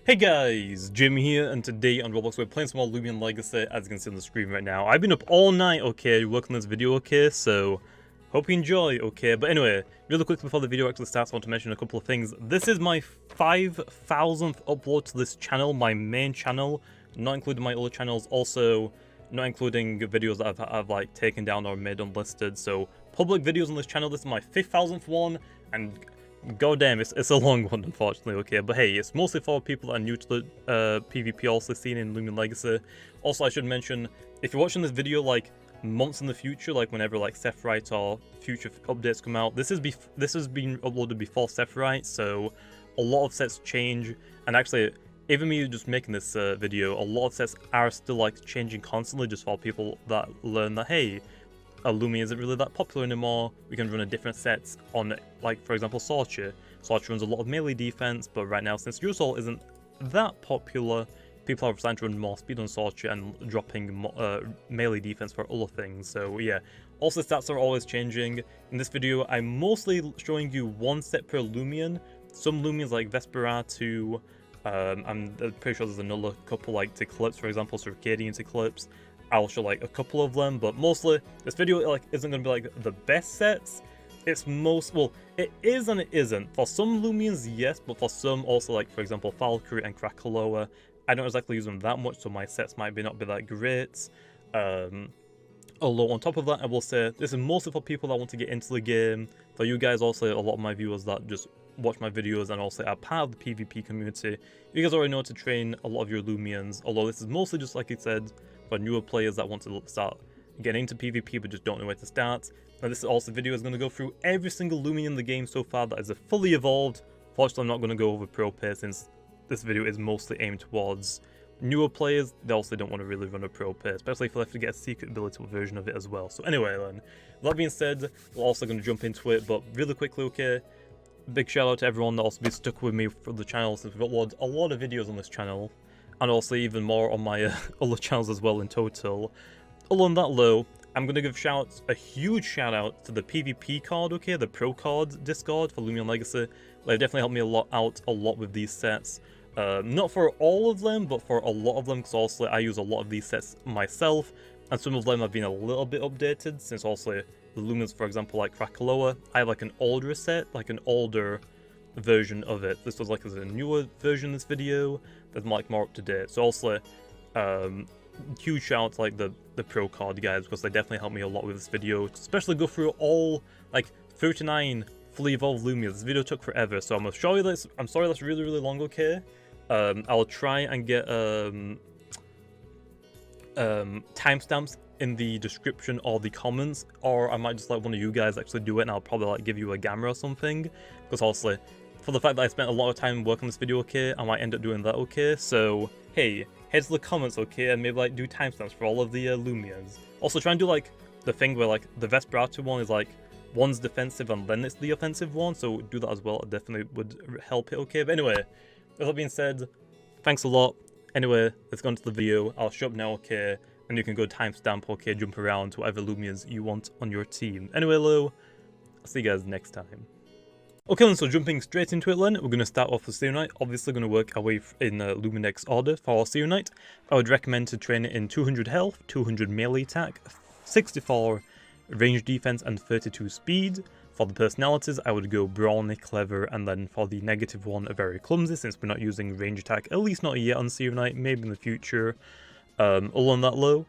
Hey guys, Jim here, and today on Roblox we're playing some more Loomian Legacy, as you can see on the screen right now. I've been up all night, okay, working on this video, okay, so hope you enjoy, okay. But anyway, really quick before the video actually starts, I want to mention a couple of things. This is my 5,000th upload to this channel, my main channel, not including my other channels, also not including videos that I've like taken down or made unlisted. So public videos on this channel, this is my 5,000th one, and god damn, it's a long one, unfortunately, okay, but hey, it's mostly for people that are new to the PvP also scene in Loomian Legacy. Also, I should mention, if you're watching this video like months in the future, like whenever like Searknight or future updates come out, this has been uploaded before Searknight, so a lot of sets change, and actually, even me just making this video, a lot of sets are still like changing constantly, just for people that learn that, hey, Loomian isn't really that popular anymore. We can run a different sets on, like, for example, Shawchi. Shawchi runs a lot of melee defense, but right now, since Ursoul isn't that popular, people are starting to run more speed on Shawchi and dropping melee defense for other things. So yeah, also stats are always changing. In this video, I'm mostly showing you one set per Loomian. Some Loomians like Vesperatu, I'm pretty sure there's another couple like Tiklipse, for example, Circadian Eclipse. I'll show like a couple of them, but mostly this video like isn't going to be like the best sets. It's well, it is and it isn't. For some Loomians, yes, but for some also, like for example Falkyrie and Krakaloa, I don't exactly use them that much, so my sets might not be that great. Although on top of that, I will say this is mostly for people that want to get into the game. For you guys, also a lot of my viewers that just watch my videos and also are part of the PvP community, you guys already know how to train a lot of your Loomians. Although this is mostly just like I said, for newer players that want to start getting into PvP but just don't know where to start. Now this is also video is going to go through every single Loomian in the game so far that is a fully evolved. Fortunately, I'm not going to go over pro players since this video is mostly aimed towards newer players. They also don't want to really run a pro player, especially if they have to get a secret ability version of it as well. So anyway then, that being said, we're also going to jump into it, but really quickly, okay, big shout out to everyone that also been stuck with me for the channel since we've uploaded a lot of videos on this channel. And also even more on my other channels as well in total. Other than that though, I'm going to give a huge shout out to the PvP card, okay, the Pro card Discord for Loomian Legacy. They definitely helped me a lot with these sets. Not for all of them, but for a lot of them, because also I use a lot of these sets myself, and some of them have been a little bit updated, since also the Loomians, for example, like Krakaloa, I have like an older set, like an older version of it. This was like a newer version of this video that's like more up to date. So also huge shout out to like the pro card guys, because they definitely helped me a lot with this video, especially go through all like 39 fully evolved Loomians. This video took forever, so I'm gonna show you this. I'm sorry that's really long, okay. I'll try and get timestamps in the description or the comments, or I might just let one of you guys actually do it and I'll probably like give you a gamma or something, because honestly, for the fact that I spent a lot of time working on this video, okay, I might end up doing that, okay. So hey, head to the comments, okay, and maybe like do timestamps for all of the Loomians. Also try and do like the thing where like the Vesperatu one is like one's defensive and then it's the offensive one, so do that as well. It definitely would help it, okay. But anyway, with that being said, thanks a lot. Anyway, let's go into the video. I'll show up now, okay, and you can go timestamp, okay, jump around to whatever Loomians you want on your team. Anyway, I'll see you guys next time. Okay then, so jumping straight into it then, we're going to start off with Searknight. Obviously going to work our way in Luminex order for Searknight. I would recommend to train it in 200 health, 200 melee attack, 64 range defense and 32 speed. For the personalities, I would go brawny, clever, and then for the negative one, very clumsy, since we're not using range attack, at least not yet on Searknight, maybe in the future. Other than that low,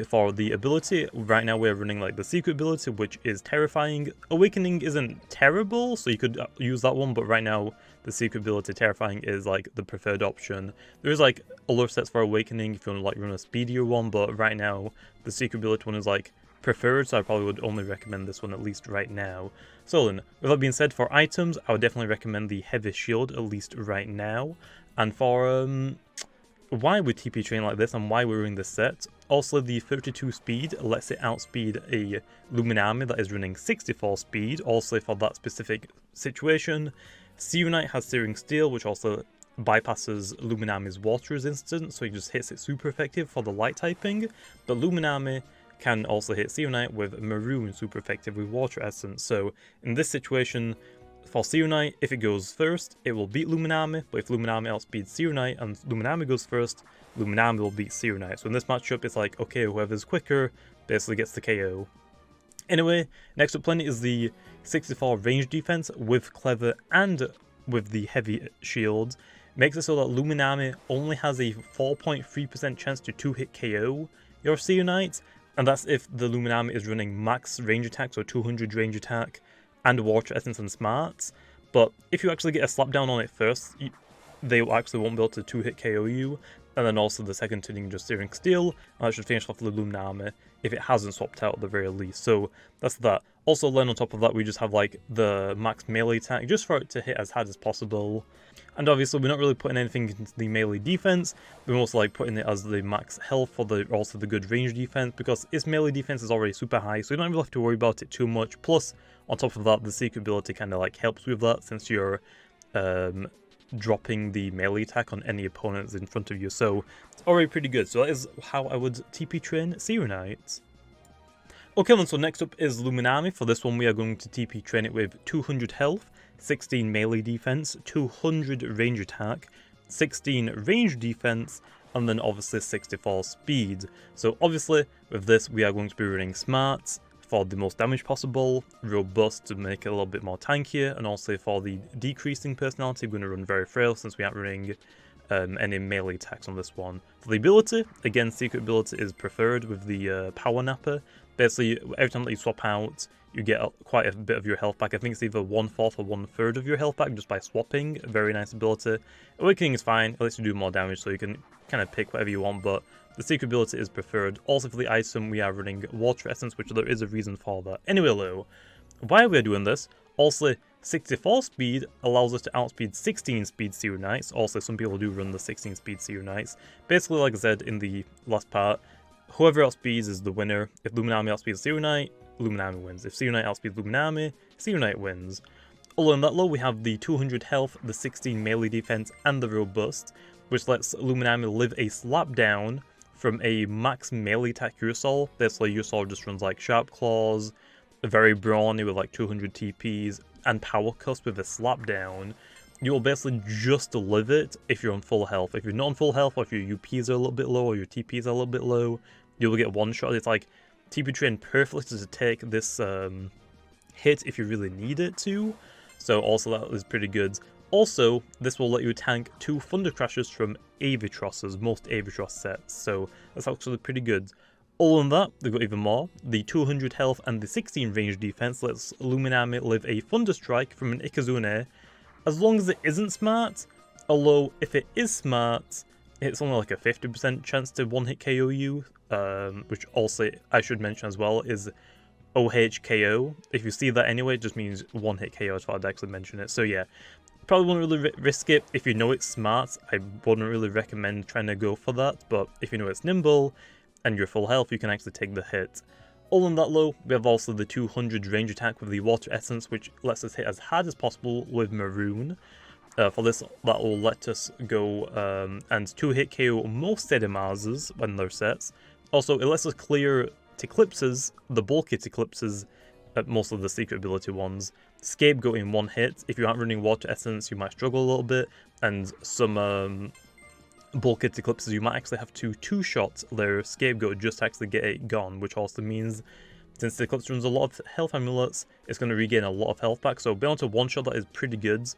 for the ability, right now we're running like the secret ability, which is terrifying. Awakening isn't terrible, so you could use that one, but right now the secret ability terrifying is like the preferred option. There is like other sets for awakening if you want to like run a speedier one, but right now the secret ability one is like preferred, so I probably would only recommend this one at least right now. So then, with that being said, for items, I would definitely recommend the heavy shield at least right now. And for why we TP train like this and why we're running this set, also the 32 speed lets it outspeed a Luminami that is running 64 speed, also for that specific situation. Searknight has Searing Steel, which also bypasses Luminami's water resistance, so he just hits it super effective for the light typing, but Luminami can also hit Searknight with Maroon super effective with Water Essence. So in this situation, for Searknight, if it goes first, it will beat Luminami, but if Luminami outspeeds Searknight and Luminami goes first, Luminami will beat Searknight. So in this matchup, it's like, okay, whoever's quicker basically gets the KO. Anyway, next up plenty is the 64 range defense with Clever and with the heavy shield. Makes it so that Luminami only has a 4.3% chance to 2-hit KO your Searknight, and that's if the Luminami is running max range attack, so 200 range attack, and Water Essence and Smarts. But if you actually get a slapdown on it first, they actually won't be able to 2-hit KO you, and then also the second turning just Searing Steel, and that should finish off the Luminami if it hasn't swapped out at the very least. So that's that. Also then on top of that we just have like the max melee attack just for it to hit as hard as possible. And obviously we're not really putting anything into the melee defense, we're also like putting it as the max health for the also the good range defense, because its melee defense is already super high, so you don't really have to worry about it too much. Plus on top of that, the secret ability kind of like helps with that, since you're dropping the melee attack on any opponents in front of you, so it's already pretty good. So that is how I would TP train Searknight. Okay then, so next up is Luminami. For this one we are going to TP train it with 200 health, 16 melee defense, 200 range attack, 16 range defense, and then obviously 64 speed. So obviously with this we are going to be running Smarts for the most damage possible, Robust to make it a little bit more tankier, and also for the decreasing personality we're going to run Very Frail since we aren't running any melee attacks on this one. For the ability, again secret ability is preferred with the Power Napper. Basically every time that you swap out you get quite a bit of your health back. I think it's either 1/4 or 1/3 of your health back just by swapping. A very nice ability. Awakening is fine, it lets you do more damage, so you can kind of pick whatever you want, but the secret ability is preferred. Also for the item we are running Water Essence, which there is a reason for that. Anyway though, why we are doing this, also 64 speed allows us to outspeed 16 speed Searknights. Also some people do run the 16 speed Searknights. Basically like I said in the last part, whoever outspeeds is the winner. If Luminami outspeeds Searknight, Luminami wins. If Searknight outspeeds Luminami, Searknight wins. Other than that though, we have the 200 health, the 16 melee defense, and the Robust, which lets Luminami live a slap down from a max melee attack Ursoul. Basically Ursoul just runs like Sharp Claws, very brawny with like 200 TPs, and Power Cusp with a slap down. You will basically just live it if you're on full health. If you're not on full health, or if your UPs are a little bit low, or your TPs are a little bit low, you will get one shot. It's like TP train perfectly to take this hit if you really need it to. So also that is pretty good. Also, this will let you tank 2 Thunder Crashes from Avitrosses, most Avitross sets, so that's actually pretty good. Other than that, they've got even more. The 200 health and the 16 range defense lets Luminami live a Thunder Strike from an Ikazune, as long as it isn't smart, although if it is smart, it's only like a 50% chance to one-hit KO you, which also I should mention as well is OHKO. If you see that anyway, it just means one-hit KO, as far as I actually mention it. So yeah, probably wouldn't really risk it. If you know it's smart, I wouldn't really recommend trying to go for that, but if you know it's nimble and you're full health, you can actually take the hit. Other than that though, we have also the 200 range attack with the Water Essence, which lets us hit as hard as possible with Maroon. For this, that will let us go and 2-hit KO most Sedimars when they're sets. Also, it lets us clear Tiklipses, the bulky Tiklipses, most of the secret ability ones. Scapegoat in one hit. If you aren't running Water Essence, you might struggle a little bit, and some bulky Eclipses, you might actually have to two-shot their Scapegoat just to actually get it gone, which also means, since the Eclipse runs a lot of health amulets, it's going to regain a lot of health back, so being able to one-shot that is pretty good.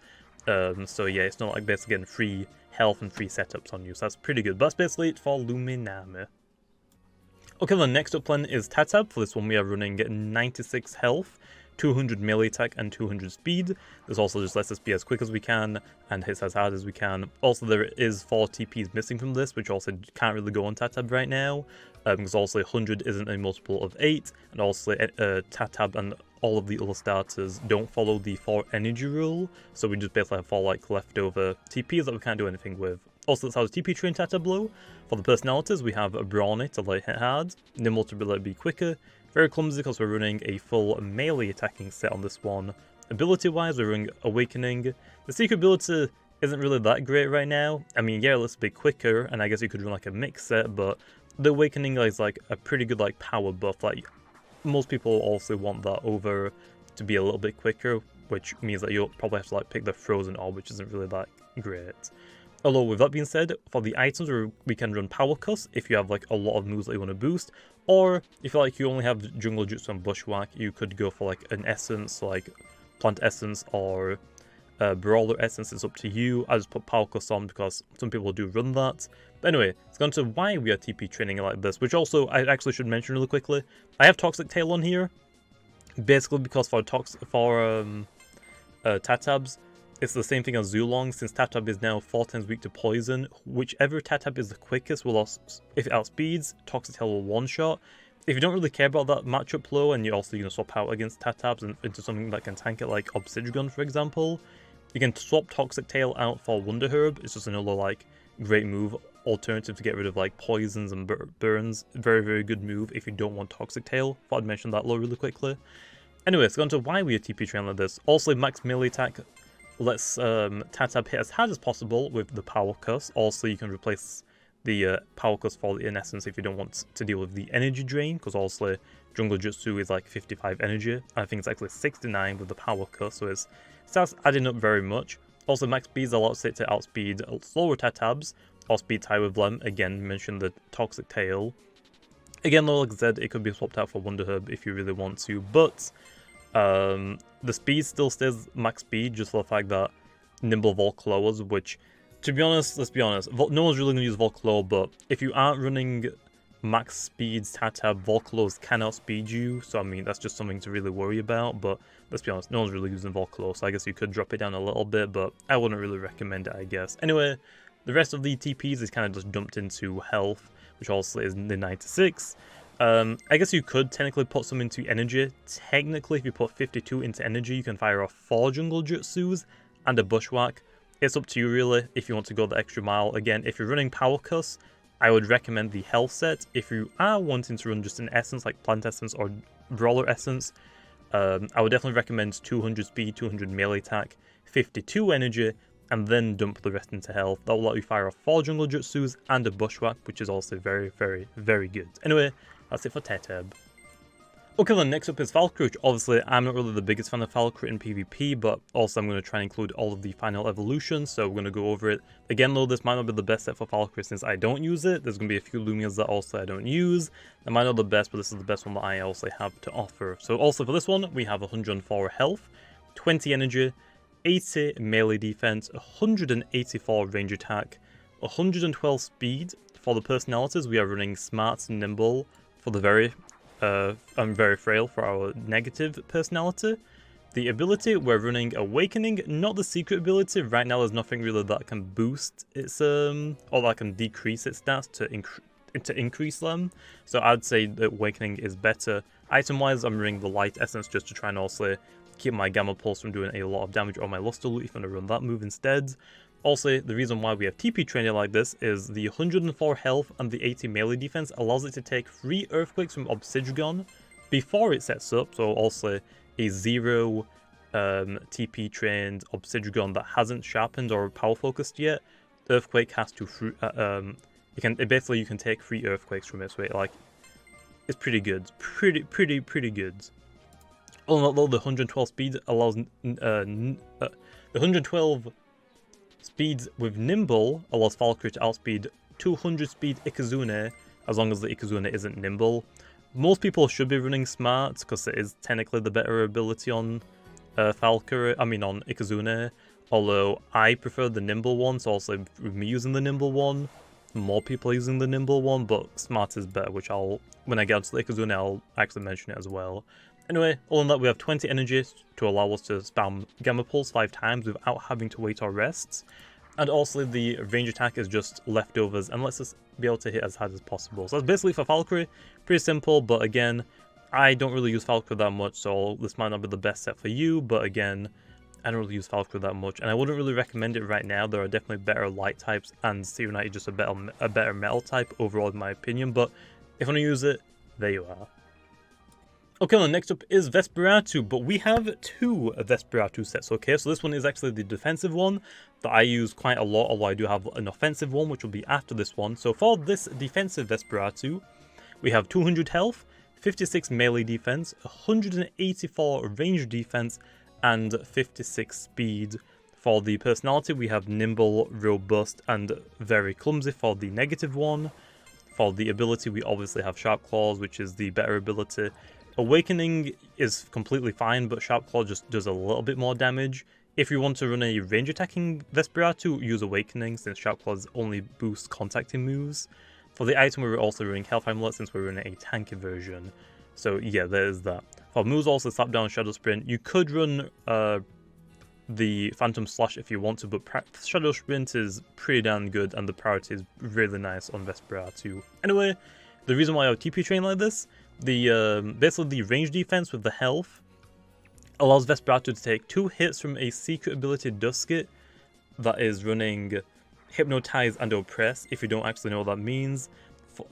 So yeah, it's not like basically getting free health and free setups on you, so that's pretty good. But that's basically it for Luminami. Okay, the next up plan is Tahtab. For this one we are running 96 health, 200 melee attack and 200 speed. This also just lets us be as quick as we can and hits as hard as we can. Also there is 4 TPs missing from this, which also can't really go on Tahtab right now, because also 100 isn't a multiple of 8, and also Tahtab and all of the other starters don't follow the 4 energy rule, so we just basically have 4 like leftover TPs that we can't do anything with. Also, that's how the TP train Tahtab low. For the personalities, we have Brawny to let it hit hard, Nimble to let it be quicker, very clumsy because we're running a full melee attacking set on this one. Ability wise, we're running Awakening. The secret ability isn't really that great right now. I mean, yeah, let's be quicker, and I guess you could run like a mix set, but the Awakening is like a pretty good like power buff. Like most people also want that over to be a little bit quicker. which means that you'll probably have to like pick the frozen orb, which isn't really that great. Although with that being said, for the items we can run Power Cuss if you have like a lot of moves that you want to boost, or if like you only have Jungle Jutsu and Bushwhack, you could go for like an essence, like Plant Essence or Brawler Essence. It's up to you. I just put Power Cuss on because some people do run that. But anyway, let's go on to why we are TP training like this, which also I actually should mention really quickly. I have Toxic Tail on here, basically because for Tahtabs, it's the same thing as Zuelong, since Tahtab is now 4 times weak to poison. Whichever Tahtab is the quickest will also, if it outspeeds, Toxic Tail will one-shot. If you don't really care about that matchup flow, and you're also swap out against Tahtabs and into something that can tank it like Obsidian, for example, you can swap Toxic Tail out for Wonder Herb. It's just another like great move alternative to get rid of like poisons and burns. Very, very good move if you don't want Toxic Tail. Thought I'd mention that low really quickly. Anyway, let's go on to why we are TP training like this. Also, max melee attack lets Tahtab hit as hard as possible with the Power Cuss. Also, you can replace the Power Cuss for the In Essence if you don't want to deal with the energy drain, because also Jungle Jutsu is like 55 energy. I think it's actually 69 with the Power Cuss, so it starts adding up very much. Also, max speeds allows it to outspeed slower Tahtabs, or speed tie with them. Again, mention the Toxic Tail. Again, though, like I said, it could be swapped out for Wonder Herb if you really want to, but the speed still stays max speed, just for the fact that Nimble Volkaloas, which, to be honest, let's be honest, no one's really going to use Volkaloa, but if you aren't running max speeds Tahtab, Volkaloas can outspeed you, so I mean, that's just something to really worry about, but let's be honest, no one's really using Volkaloa, so I guess you could drop it down a little bit, but I wouldn't really recommend it, I guess. Anyway, the rest of the TPs is kind of just dumped into health, which also is the 96. I guess you could technically put some into energy. Technically, if you put 52 into energy, you can fire off 4 Jungle Jutsus and a Bushwhack. It's up to you really if you want to go the extra mile. Again, if you're running Power Cuss, I would recommend the health set. If you are wanting to run just an essence like Plant Essence or Brawler Essence, I would definitely recommend 200 speed, 200 melee attack, 52 energy, and then dump the rest into health. That will let you fire off 4 Jungle Jutsus and a Bushwhack, which is also very, very, very good. Anyway, that's it for Tahtab. Okay, then next up is Falkyrie, which obviously I'm not really the biggest fan of Falkyrie in PvP, but also I'm going to try and include all of the final evolutions, so we're going to go over it. Again though, this might not be the best set for Falkyrie since I don't use it. There's going to be a few Lumians that also I don't use. They might not be the best, but this is the best one that I also have to offer. So also for this one, we have 104 health, 20 energy, 80 melee defense, 184 range attack, 112 speed. For the personalities, we are running Smart and Nimble for the very frail for our negative personality. The ability, we're running Awakening, not the secret ability. Right now there's nothing really that can boost its or that can decrease its stats to increase them. So I'd say that Awakening is better. Item wise, I'm running the Light Essence just to try and also keep my Gamma Pulse from doing a lot of damage on my Luster Loot if I'm going to run that move instead. Also, the reason why we have TP training like this is the 104 health and the 80 melee defense allows it to take 3 Earthquakes from Obsidian before it sets up, so also a 0 TP trained Obsidian that hasn't sharpened or power focused yet. Earthquake has to, basically you can take 3 Earthquakes from it, so it's pretty good, pretty good. Although the 112 speed allows, the 112 speeds with Nimble allows Falkyrie to outspeed 200 speed Ikazune, as long as the Ikazune isn't Nimble. Most people should be running Smart, because it is technically the better ability on on Ikazune, although I prefer the Nimble one, so also with me using the Nimble one, more people are using the Nimble one, but Smart is better, which when I get to the Ikazune, I'll actually mention it as well. Anyway, other than that, we have 20 energy to allow us to spam Gamma Pulse 5 times without having to wait or rest. And also the range attack is just leftovers and lets us be able to hit as hard as possible. So that's basically for Falkyrie. Pretty simple, but again, I don't really use Falkyrie that much, so this might not be the best set for you, but again, I don't really use Falkyrie that much, and I wouldn't really recommend it right now. There are definitely better light types, and Searknight is just a better metal type overall in my opinion, but if you want to use it, there you are. Okay, then next up is Vesperatu, but we have 2 Vesperatu sets, okay? So this one is actually the defensive one that I use quite a lot, although I do have an offensive one, which will be after this one. So for this defensive Vesperatu, we have 200 health, 56 melee defense, 184 range defense, and 56 speed. For the personality, we have nimble, robust, and very clumsy for the negative one. For the ability, we obviously have Sharp Claws, which is the better ability. Awakening is completely fine, but Sharp Claw just does a little bit more damage. If you want to run a range attacking Vesperatu, use Awakening, since Sharp Claws only boosts contacting moves. For the item, we're also running Health Amulet, since we're running a tanky version. So yeah, there's that. For moves, also Slapdown, Shadow Sprint. You could run the Phantom Slash if you want to, but Shadow Sprint is pretty damn good, and the priority is really nice on Vesperatu. Anyway, the reason why I would TP train like this, basically the range defense with the health allows Vesperatu to take 2 hits from a secret ability Dusket that is running Hypnotize and Oppress. If you don't actually know what that means,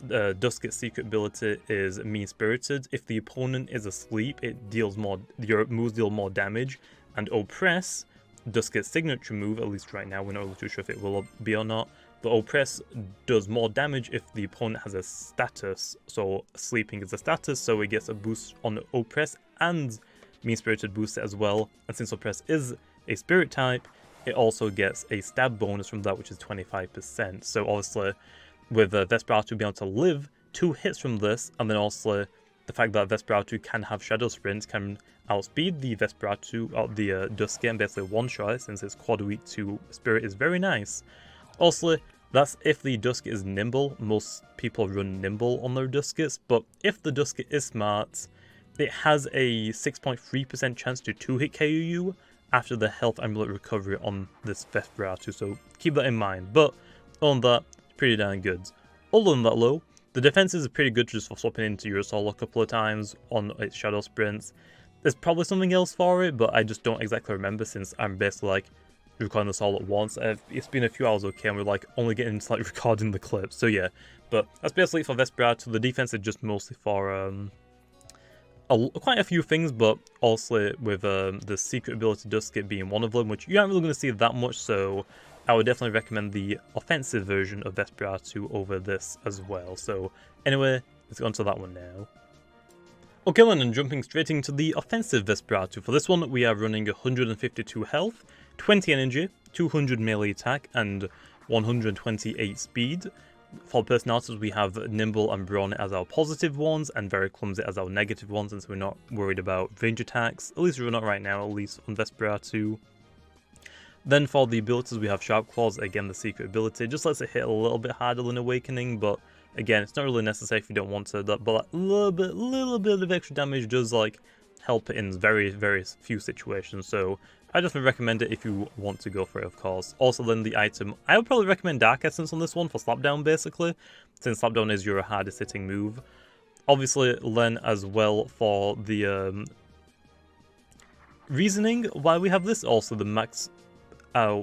Dusket's secret ability is Mean-Spirited. If the opponent is asleep, it deals more, your moves deal more damage. And Oppress, Dusket's signature move, at least right now, we're not really too sure if it will be or not, but Oppress does more damage if the opponent has a status. So sleeping is a status, so it gets a boost on Oppress, and Mean-Spirited boosts it as well. And since Oppress is a spirit type, it also gets a stab bonus from that, which is 25%. So obviously, with Vesperatu being able to live 2 hits from this, and then also the fact that Vesperatu can have Shadow Sprint, can outspeed the Vesperatu, the Dusket, and basically one-shot it, since it's quad weak to Spirit, is very nice. Also, that's if the Dusket is nimble. Most people run nimble on their Duskets, but if the Dusket is smart, it has a 6.3% chance to 2-hit KO you after the Health Amulet recovery on this Vesperatu, so keep that in mind. But on that, pretty damn good. Other than that though, the defenses are pretty good just for swapping into Ursoul a couple of times on its Shadow Sprints. There's probably something else for it, but I just don't exactly remember, since I'm basically like recording this all at once. It's been a few hours, okay, and we're like only getting into like recording the clips, so yeah. But that's basically for Vesperatu. The defense is just mostly for quite a few things, but also with the secret ability Dusket being one of them, which you aren't really going to see that much, so I would definitely recommend the offensive version of Vesperatu over this as well. So anyway, let's go on to that one now. Okay then, and jumping straight into the offensive Vesperatu. For this one, we are running 152 health, 20 energy, 200 melee attack, and 128 speed. For personalities, we have Nimble and Brawny as our positive ones, and Very Clumsy as our negative ones, since we're not worried about range attacks. At least we're not right now, at least on Vesperatu. Then for the abilities, we have Sharp Claws, again the secret ability. Just lets it hit a little bit harder than Awakening, but again, it's not really necessary if you don't want to. But a little bit of extra damage does like help it in very few situations. So I definitely recommend it if you want to go for it, of course. Also then the item, I would probably recommend Dark Essence on this one for Slapdown basically, since Slapdown is your hardest hitting move. Obviously then as well for the reasoning why we have this, also the max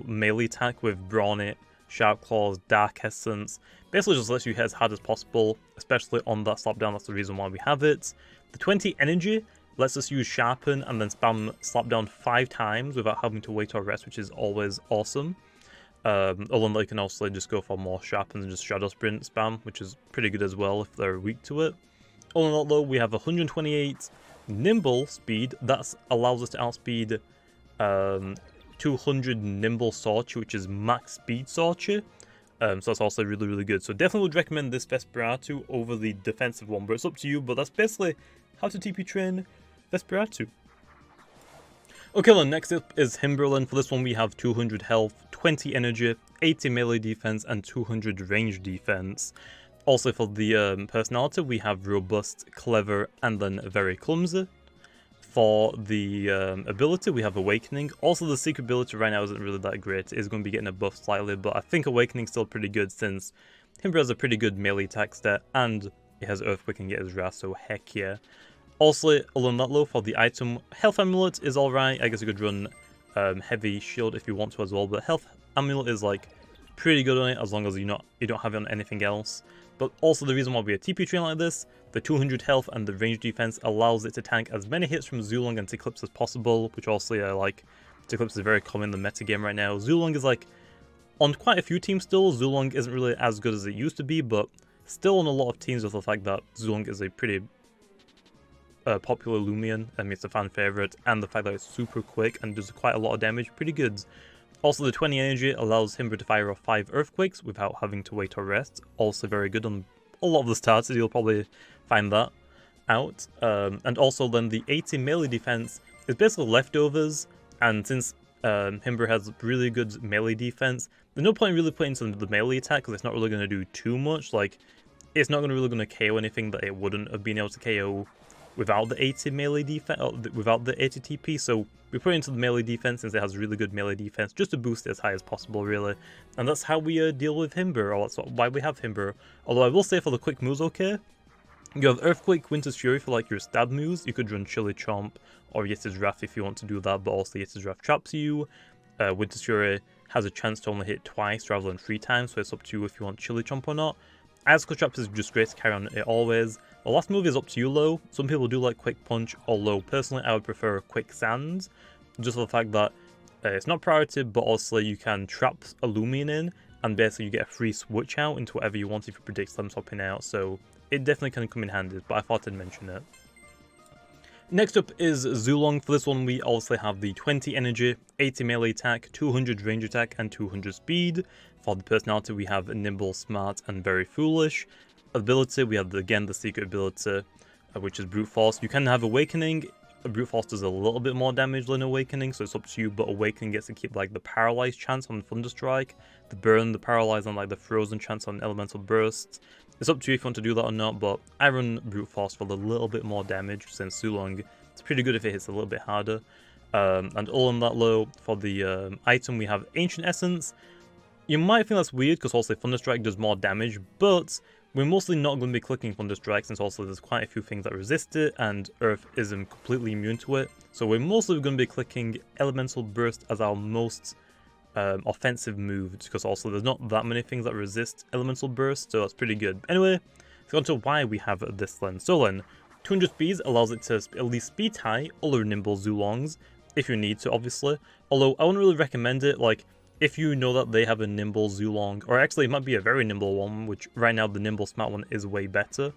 melee attack with Brawny, Sharp Claws, Dark Essence. Basically just lets you hit as hard as possible, especially on that Slapdown. That's the reason why we have it. The 20 energy lets us use Sharpen and then spam Slapdown 5 times without having to wait or rest, which is always awesome. Other than that, you can also just go for more Sharpen and just Shadow Sprint spam, which is pretty good as well if they're weak to it. Other than that though, we have 128 Nimble speed. That allows us to outspeed 200 Nimble Shawchi, which is max speed Shawchi. So that's also really good. So definitely would recommend this Vesperatu over the defensive one, but it's up to you. But that's basically how to TP train Vesperatu. Okay then, next up is Himbrr. For this one we have 200 health, 20 energy, 80 melee defense, and 200 range defense. Also for the personality we have robust, clever, and then very clumsy. For the ability, we have Awakening. Also, the secret ability right now isn't really that great. It is going to be getting a buff slightly, but I think Awakening is still pretty good since Himbrr has a pretty good melee attack stat, and it has Earthquake and get his wrath, so heck yeah. Also, other than that though, for the item, Health Amulet is alright. I guess you could run Heavy Shield if you want to as well, but Health Amulet is like pretty good on it as long as you don't have it on anything else. But also the reason why we have TP train like this, the 200 health and the range defense allows it to tank as many hits from Zuelong and Tiklipse as possible, which also like Tiklipse is very common in the meta game right now. Zuelong is like on quite a few teams still. Zuelong isn't really as good as it used to be, but still on a lot of teams with the fact that Zuelong is a pretty popular Loomian. I mean, it's a fan favorite, and the fact that it's super quick and does quite a lot of damage, pretty good. Also, the 20 energy allows Himbrr to fire off 5 earthquakes without having to wait or rest. Also very good on a lot of the starters, you'll probably find that out. And also then the 80 melee defense is basically leftovers, and since Himbrr has really good melee defense, there's no point in really putting into the melee attack because it's not really going to do too much. Like, it's not really going to KO anything that it wouldn't have been able to KO without the 80 melee defense, without the 80 TP, so we put it into the melee defense since it has really good melee defense, just to boost it as high as possible, really. And that's how we deal with Himbrr, or that's why we have Himbrr. Although I will say for the quick moves, okay, you have Earthquake, Winter's Fury for like your stab moves. You could run Chilly Chomp or Yeti's Wrath if you want to do that, but also Yeti's Wrath traps you. Winter's Fury has a chance to only hit twice rather than 3 times, so it's up to you if you want Chilly Chomp or not. Icicle Traps is just great to carry on it always. The last move is up to you, Low. Some people do like Quick Punch, although personally I would prefer Quick Sands, just for the fact that it's not priority, but also you can trap a Loomian in, and basically you get a free switch out into whatever you want if you predict them swapping out, so it definitely can come in handy, but I thought I'd mention it. Next up is Zuelong. For this one we also have the 20 energy, 80 melee attack, 200 range attack, and 200 speed. For the personality we have Nimble, Smart, and Very Foolish. Ability we have again the secret ability, which is Brute Force. You can have Awakening. Brute Force does a little bit more damage than Awakening, so it's up to you, but Awakening gets to keep like the Paralyzed chance on Thunderstrike, the Burn, the Paralyze, and like the Frozen chance on Elemental Bursts. It's up to you if you want to do that or not, but I run Brute Force for a little bit more damage since Zuelong. It's pretty good if it hits a little bit harder. And all on that low, for the item we have Ancient Essence. You might think that's weird because also Thunderstrike does more damage, but we're mostly not going to be clicking Thunderstrike since also there's quite a few things that resist it and Earth isn't completely immune to it. So we're mostly going to be clicking Elemental Burst as our most offensive move, because also there's not that many things that resist Elemental Burst, so that's pretty good. Anyway, let's go on to why we have this then. So then, 200 speeds allows it to at least speed high other nimble Zuelongs, if you need to obviously. Although I wouldn't really recommend it, like, if you know that they have a nimble Zuelong, or actually it might be a very nimble one, which right now the nimble smart one is way better.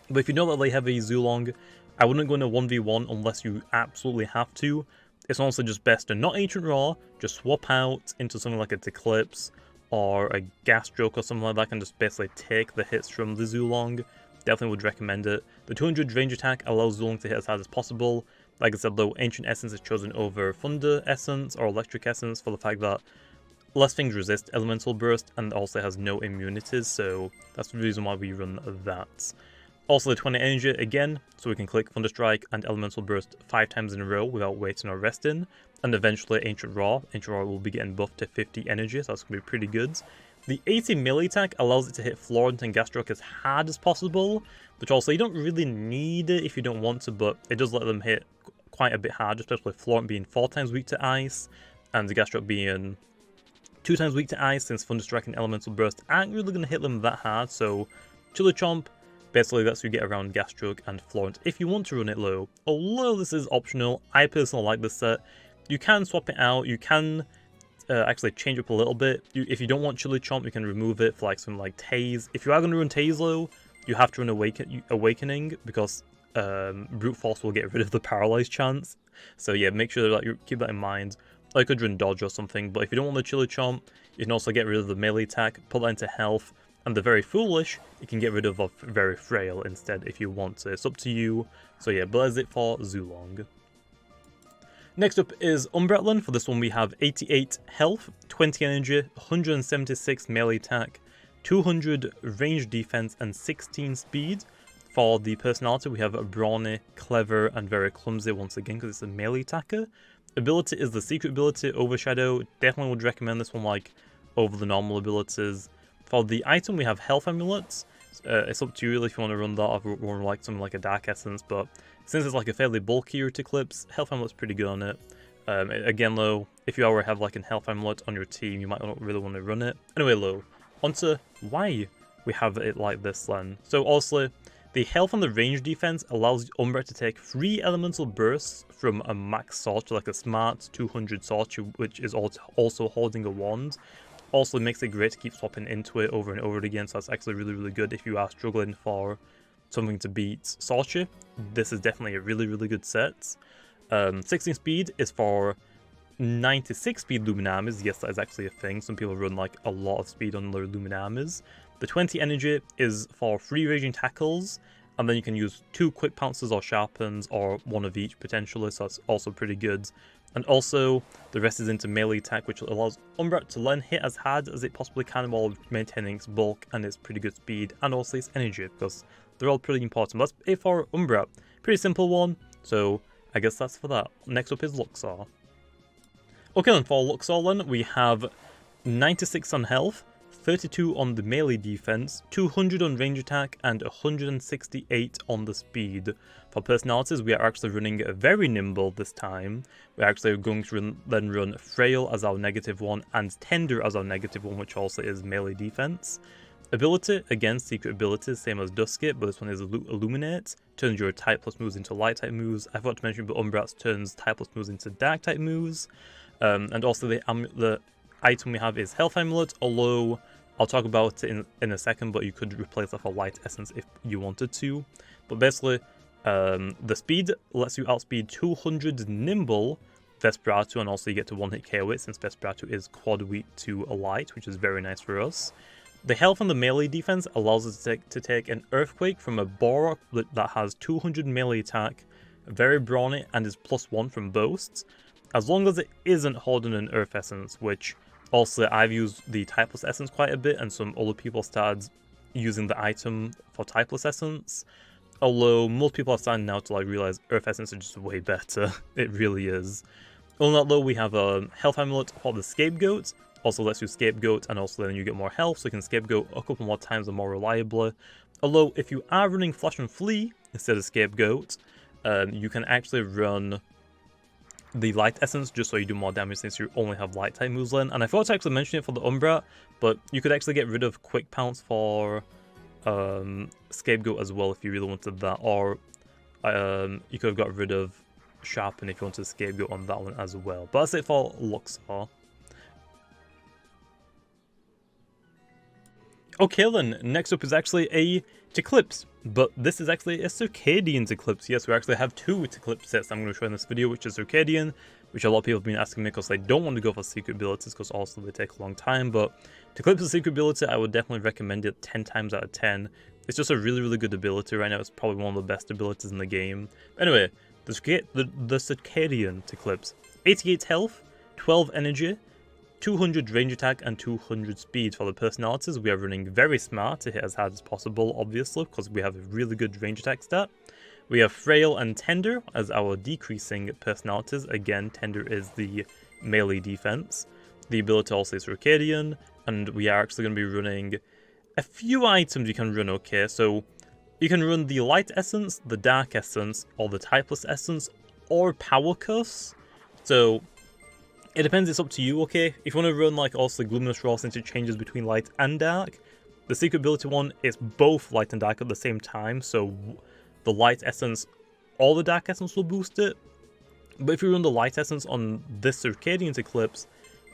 But if you know that they have a Zuelong, I wouldn't go into 1v1 unless you absolutely have to. It's honestly just best to not Ancient Raw, just swap out into something like a Tiklipse or a Gastroak or something like that and just basically take the hits from the Zuelong. Definitely would recommend it. The 200 range attack allows Zuelong to hit as hard as possible. Like I said though, Ancient Essence is chosen over Thunder Essence or Electric Essence for the fact that less things resist Elemental Burst and also has no immunities, so that's the reason why we run that. Also the 20 energy again, so we can click Thunderstrike and Elemental Burst 5 times in a row without waiting or resting. And eventually Ancient Raw will be getting buffed to 50 energy, so that's going to be pretty good. The 80 melee attack allows it to hit Florant and Gastroak as hard as possible, which also you don't really need it if you don't want to, but it does let them hit quite a bit hard, especially Florant being 4 times weak to Ice, and the Gastroak being 2 times weak to Ice, since Thunderstrike and Elemental Burst aren't really going to hit them that hard, so Chilly Chomp basically lets you get around Gastroak and Florant if you want to run it low. Although this is optional, I personally like this set. You can swap it out, you can actually change up a little bit. If you don't want Chilly Chomp, you can remove it for like something like Taze. If you are going to run Taze low, you have to run Awakening because Brute Force will get rid of the Paralyzed chance. So yeah, make sure that you keep that in mind. Or you could run Dodge or something, but if you don't want the Chilly Chomp, you can also get rid of the melee attack, put that into health, and the Very Foolish, you can get rid of Very Frail instead if you want to. It's up to you. So yeah, but that's it for Zuelong. Next up is Umbrat. For this one we have 88 health, 20 energy, 176 melee attack, 200 range defense, and 16 speed. For the personality we have Brawny, Clever, and Very Clumsy once again because it's a melee attacker. Ability is the secret ability, Overshadow. Definitely would recommend this one like over the normal abilities. For the item we have Health Amulets. It's up to you really if you want to run that or run like something like a Dark Essence, but since it's like a fairly bulkier Eclipse, Health Amulet's pretty good on it. Again though, if you already have like a Health Amulet on your team, you might not really want to run it. Anyway though, onto why we have it like this then. So also, the health and the range defense allows Umbrat to take 3 elemental bursts from a max Shawchi, like a smart 200 Shawchi, which is also holding a wand. Also makes it great to keep swapping into it over and over again, so that's actually really, really good if you are struggling for something to beat Shawchi, this is definitely a really, really good set. 16 speed is for 96 speed Luminamis. Yes, that is actually a thing. Some people run like a lot of speed on their Luminamis. The 20 energy is for 3 raging tackles, and then you can use 2 quick pounces or sharpens, or 1 of each potentially, so that's also pretty good. And also, the rest is into melee attack, which allows Umbrat to learn hit as hard as it possibly can while maintaining its bulk and its pretty good speed, and also its energy, because they're all pretty important. That's it for Umbrat. Pretty simple one, so I guess that's for that. Next up is Luxoar. Okay then, for Luxoar then, we have 96 on health, 32 on the melee defense, 200 on range attack, and 168 on the speed. For personalities, we are actually running very nimble this time. We're actually going to then run Frail as our -1 and Tender as our -1, which also is melee defense. Ability, again, secret abilities, same as Duskit, but this one is Illuminate. Turns your type plus moves into light type moves. I forgot to mention, but Umbrat turns type plus moves into dark type moves. And also the item we have is Health Amulet, although I'll talk about it in a second, but you could replace that for Light Essence if you wanted to. But basically, the speed lets you outspeed 200 Nimble Vesperatu, and also you get to one-hit KO it, since Vesperatu is quad weak to a Light, which is very nice for us. The health and the melee defense allows us to take an Earthquake from a Boarrok that has 200 melee attack, very brawny, and is +1 from boasts, as long as it isn't holding an Earth Essence, which also I've used the Typeless Essence quite a bit, and some other people started using the item for Typeless Essence, although most people are starting now to like realize Earth Essence is just way better. It really is. On that though, we have a Health Amulet for the Scapegoat, also lets you Scapegoat, and also then you get more health, so you can Scapegoat a couple more times and more reliably. Although if you are running Flash and Flee instead of Scapegoat, you can actually run the Light Essence just so you do more damage since you only have Light type moves then. And I forgot to actually mention it for the Umbrat, but you could actually get rid of Quick Pounce for Scapegoat as well if you really wanted that, or you could have got rid of Sharpen if you wanted Scapegoat on that one as well. But that's it for Luxoar. Okay then, next up is actually a Tiklipse, but this is actually a Circadian Tiklipse. Yes, we actually have 2 Tiklipse sets I'm going to show in this video, which is Circadian, which a lot of people have been asking me because they don't want to go for secret abilities because also they take a long time, but Tiklipse's secret ability, I would definitely recommend it 10 times out of 10. It's just a really, really good ability right now. It's probably one of the best abilities in the game. Anyway, the Circadian Tiklipse, 88 health, 12 energy, 200 range attack and 200 speed. For the personalities, we are running very smart to hit as hard as possible, obviously, because we have a really good range attack stat. We have Frail and Tender as our decreasing personalities. Again, Tender is the melee defense. The ability also is Circadian, and we are actually going to be running a few items you can run, okay? So you can run the Light Essence, the Dark Essence, or the Typeless Essence, or Power Curse. So it depends, it's up to you, okay? If you want to run like also Luminous Raw since it changes between light and dark, the secret ability one is both light and dark at the same time, so the Light Essence or the Dark Essence will boost it. But if you run the Light Essence on this Circadian Eclipse,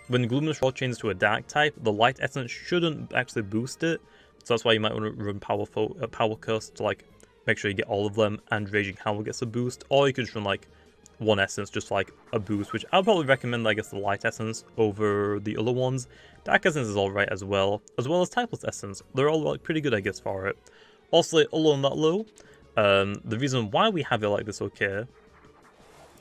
when Luminous Raw changes to a Dark type, the Light Essence shouldn't actually boost it, so that's why you might want to run Power Curse to like make sure you get all of them, and Raging Howl gets a boost, or you could just run like one essence, just like a boost, which I'll probably recommend, I guess, the Light Essence over the other ones. Dark Essence is alright as well as Typeless Essence. They're all like pretty good, I guess, for it. Also, although not low, the reason why we have it like this, okay,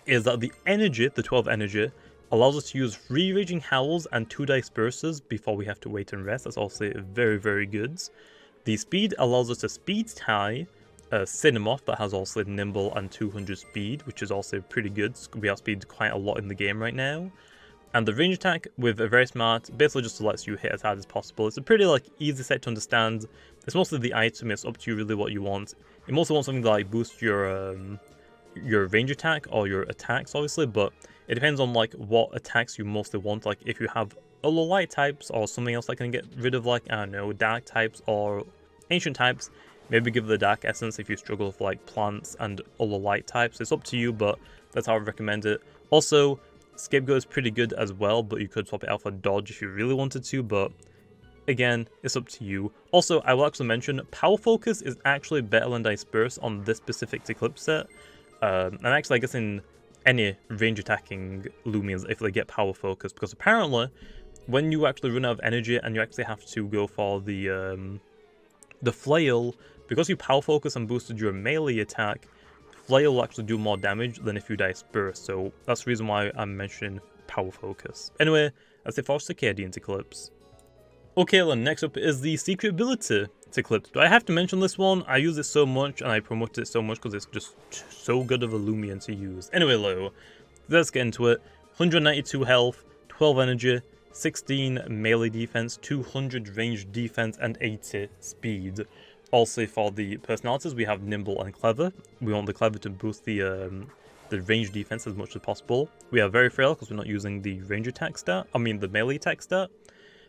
is that the energy, the 12 energy, allows us to use 3 Raging Howls and 2 Disperses before we have to wait and rest. That's also very, very good. The speed allows us to speed tie Cynamoth that has also nimble and 200 speed, which is also pretty good. We outspeed quite a lot in the game right now. And the range attack with a very smart, basically just lets you hit as hard as possible. It's a pretty like easy set to understand. It's mostly the item, it's up to you really what you want. You mostly want something to like boost your range attack or your attacks, obviously, but it depends on like what attacks you mostly want. Like if you have other light types or something else that can get rid of like, I don't know, dark types or ancient types, maybe give the Dark Essence if you struggle with like plants and other light types. It's up to you, but that's how I recommend it. Also, Scapegoat is pretty good as well, but you could swap it out for Dodge if you really wanted to, but Again, it's up to you. Also, I will actually mention, Power Focus is actually better than Disperse on this specific Tiklipse set. And actually, I guess in any range attacking Loomians, if they get Power Focus, because apparently, when you actually run out of energy and you actually have to go for the Flail, because you Power Focus and boosted your melee attack, Flail will actually do more damage than if you Disperse, so that's the reason why I'm mentioning Power Focus. Anyway, that's it for Circadian Eclipse. Okay, then next up is the secret ability Eclipse. But I have to mention this one, I use it so much and I promote it so much because it's just so good of a Loomian to use. Anyway, let's get into it. 192 health, 12 energy, 16 melee defense, 200 range defense, and 80 speed. Also for the personalities, we have Nimble and Clever. We want the Clever to boost the range defense as much as possible. We have Very Frail because we're not using the range attack stat, the melee attack stat.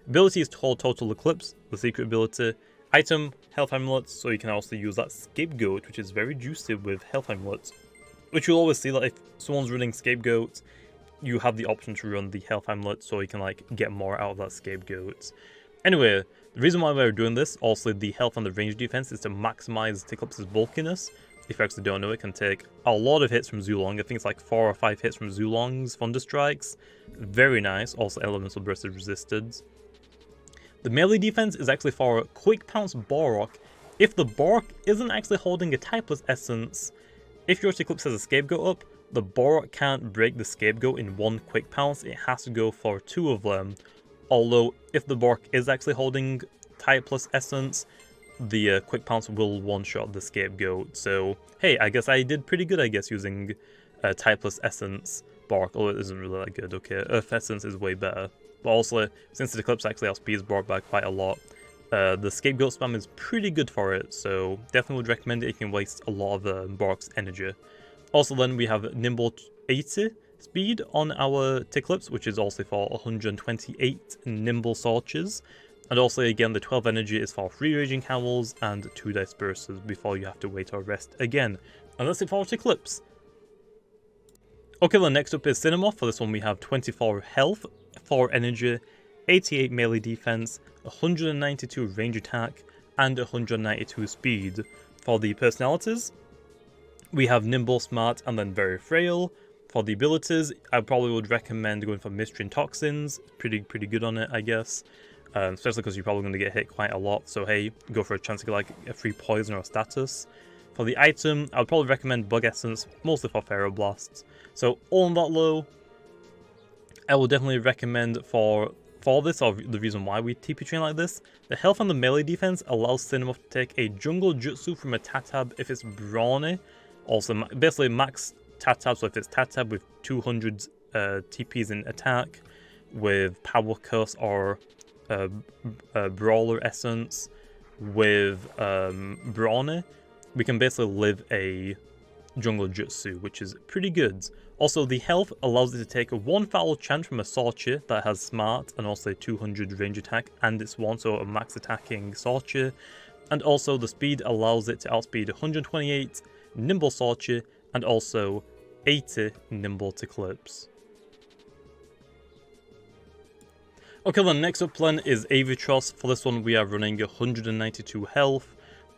Ability is called Total Eclipse, the secret ability. Item, Health Amulets, so you can also use that Scapegoat, which is very juicy with Health Amulets. Which you'll always see that if someone's running Scapegoat, you have the option to run the Health Amulet so you can get more out of that Scapegoat. Anyway, the reason why we're doing this, also the health and the range defense, is to maximize Tiklipse's bulkiness. If you actually don't know, it can take a lot of hits from Zuelong. I think it's like 4 or 5 hits from Zuelong's Thunder Strikes. Very nice. Also, Elemental Burst is resisted. The melee defense is actually for Quick Pounce Boarrok. If the Boarrok isn't actually holding a typeless essence, if your Tiklipse has a Scapegoat up, the Boarrok can't break the Scapegoat in one Quick Pounce, it has to go for 2 of them. Although, if the Boarrok is actually holding typeless essence, the Quick Pounce will one-shot the Scapegoat. So, hey, I guess I did pretty good, using typeless essence Boarrok, although it isn't really that good, okay? Earth Essence is way better. But also, since the Eclipse actually outspeeds Boarrok by quite a lot, the Scapegoat spam is pretty good for it, so definitely would recommend it. You can waste a lot of Boarrok's energy. Also then we have Nimble 80 speed on our Tiklipse, which is also for 128 Nimble Sorches. And also again, the 12 energy is for 3 Raging Howls and 2 Disperses before you have to wait or rest again. And that's it for Tiklipse. Okay, then next up is Cynamoth. For this one we have 24 health, 4 energy, 88 melee defense, 192 range attack, and 192 speed. For the personalities, we have Nimble, Smart, and then Very Frail. For the abilities, I probably would recommend going for Mystery and Toxins. Pretty good on it, I guess. Especially because you're probably going to get hit quite a lot. So hey, go for a chance to get a free poison or a status. For the item, I would probably recommend Bug Essence, mostly for Ferroblasts. So all in that low, I will definitely recommend for this, or the reason why we TP train like this, the health and the melee defense allows Cynamoth to take a jungle jutsu from a Tahtab if it's brawny. Also, basically max Tahtab, so if it's Tahtab with 200 TPs in attack, with Power Curse or Brawler Essence, with Brawny, we can basically live a jungle jutsu, which is pretty good. Also, the health allows it to take a 1 foul chance from a Shawchi that has Smart and also 200 range attack, and it's one, so a max attacking Shawchi. And also, the speed allows it to outspeed 128 Nimble Shawchi and also 80 Nimble Eclipse. Okay, then next up plan is Avitross. For this one, we are running 192 health,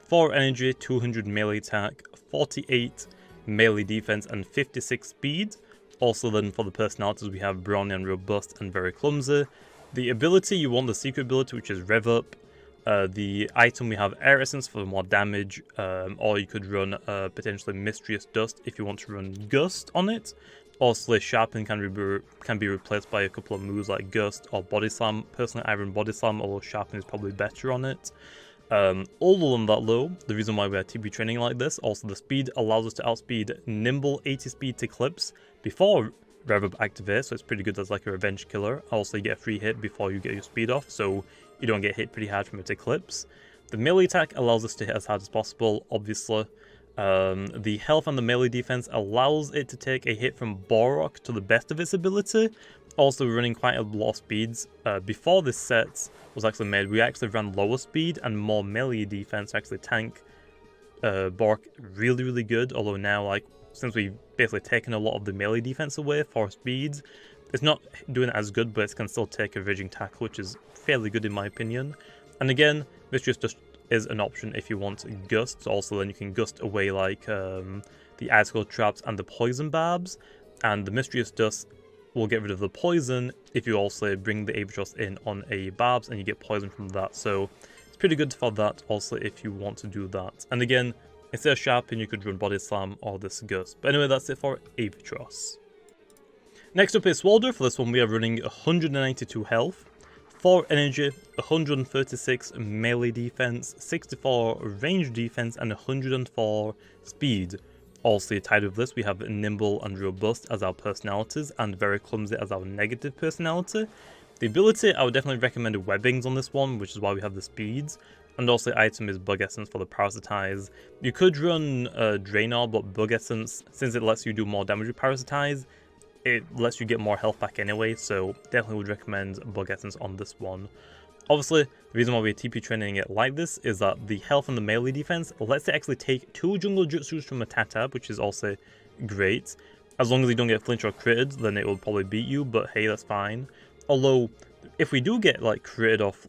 4 energy, 200 melee attack, 48 melee defense, and 56 speed. Also then for the personalities, we have Brawny and Robust and Very Clumsy. The ability, you want the secret ability, which is Rev Up. The item, we have Air Essence for more damage, or you could run potentially Mysterious Dust if you want to run Gust on it. Also, Sharpen can be replaced by a couple of moves like Gust or Body Slam. Personally, I run Body Slam, although Sharpen is probably better on it. Other than that though, the reason why we are TP training like this, also the speed allows us to outspeed Nimble 80 speed Eclipse before Rev Up activates, so it's pretty good as like a revenge killer. Also, you get a free hit before you get your speed off, so you don't get hit pretty hard from its Eclipse. The melee attack allows us to hit as hard as possible, obviously. The health and the melee defense allows it to take a hit from Boarrok to the best of its ability. Also, we're running quite a lot of speeds. Before this set was actually made, we actually ran lower speed and more melee defense to actually tank Boarrok really good. Although now, since we've basically taken a lot of the melee defense away for speeds, it's not doing as good, but it can still take a Raging Tackle, which is fairly good in my opinion. And again, Mistress just is an option if you want Gust. Also, then you can Gust away like the Icicle Traps and the Poison Barbs. And the Mischievous Dust will get rid of the poison if you also bring the Avitross in on a Barbs and you get poison from that. So it's pretty good for that also if you want to do that. And again, instead of Sharpen, you could run Body Slam or this Gust. But anyway, that's it for Avitross. Next up is Swolder. For this one, we are running 192 health, 4 energy, 136 melee defense, 64 range defense, and 104 speed. Also tied with this, we have Nimble and Robust as our personalities, and Very Clumsy as our negative personality. The ability, I would definitely recommend Webbings on this one, which is why we have the speeds. And also the item is Bug Essence for the Parasitize. You could run Draenor, but Bug Essence, since it lets you do more damage with Parasitize, it lets you get more health back anyway, so definitely would recommend Bug Essence on this one. Obviously, the reason why we're TP training it like this is that the health and the melee defense lets it actually take 2 jungle jutsus from a Tahtab, which is also great. As long as you don't get flinch or critted, then it will probably beat you, but hey, that's fine. Although, if we do get like critted off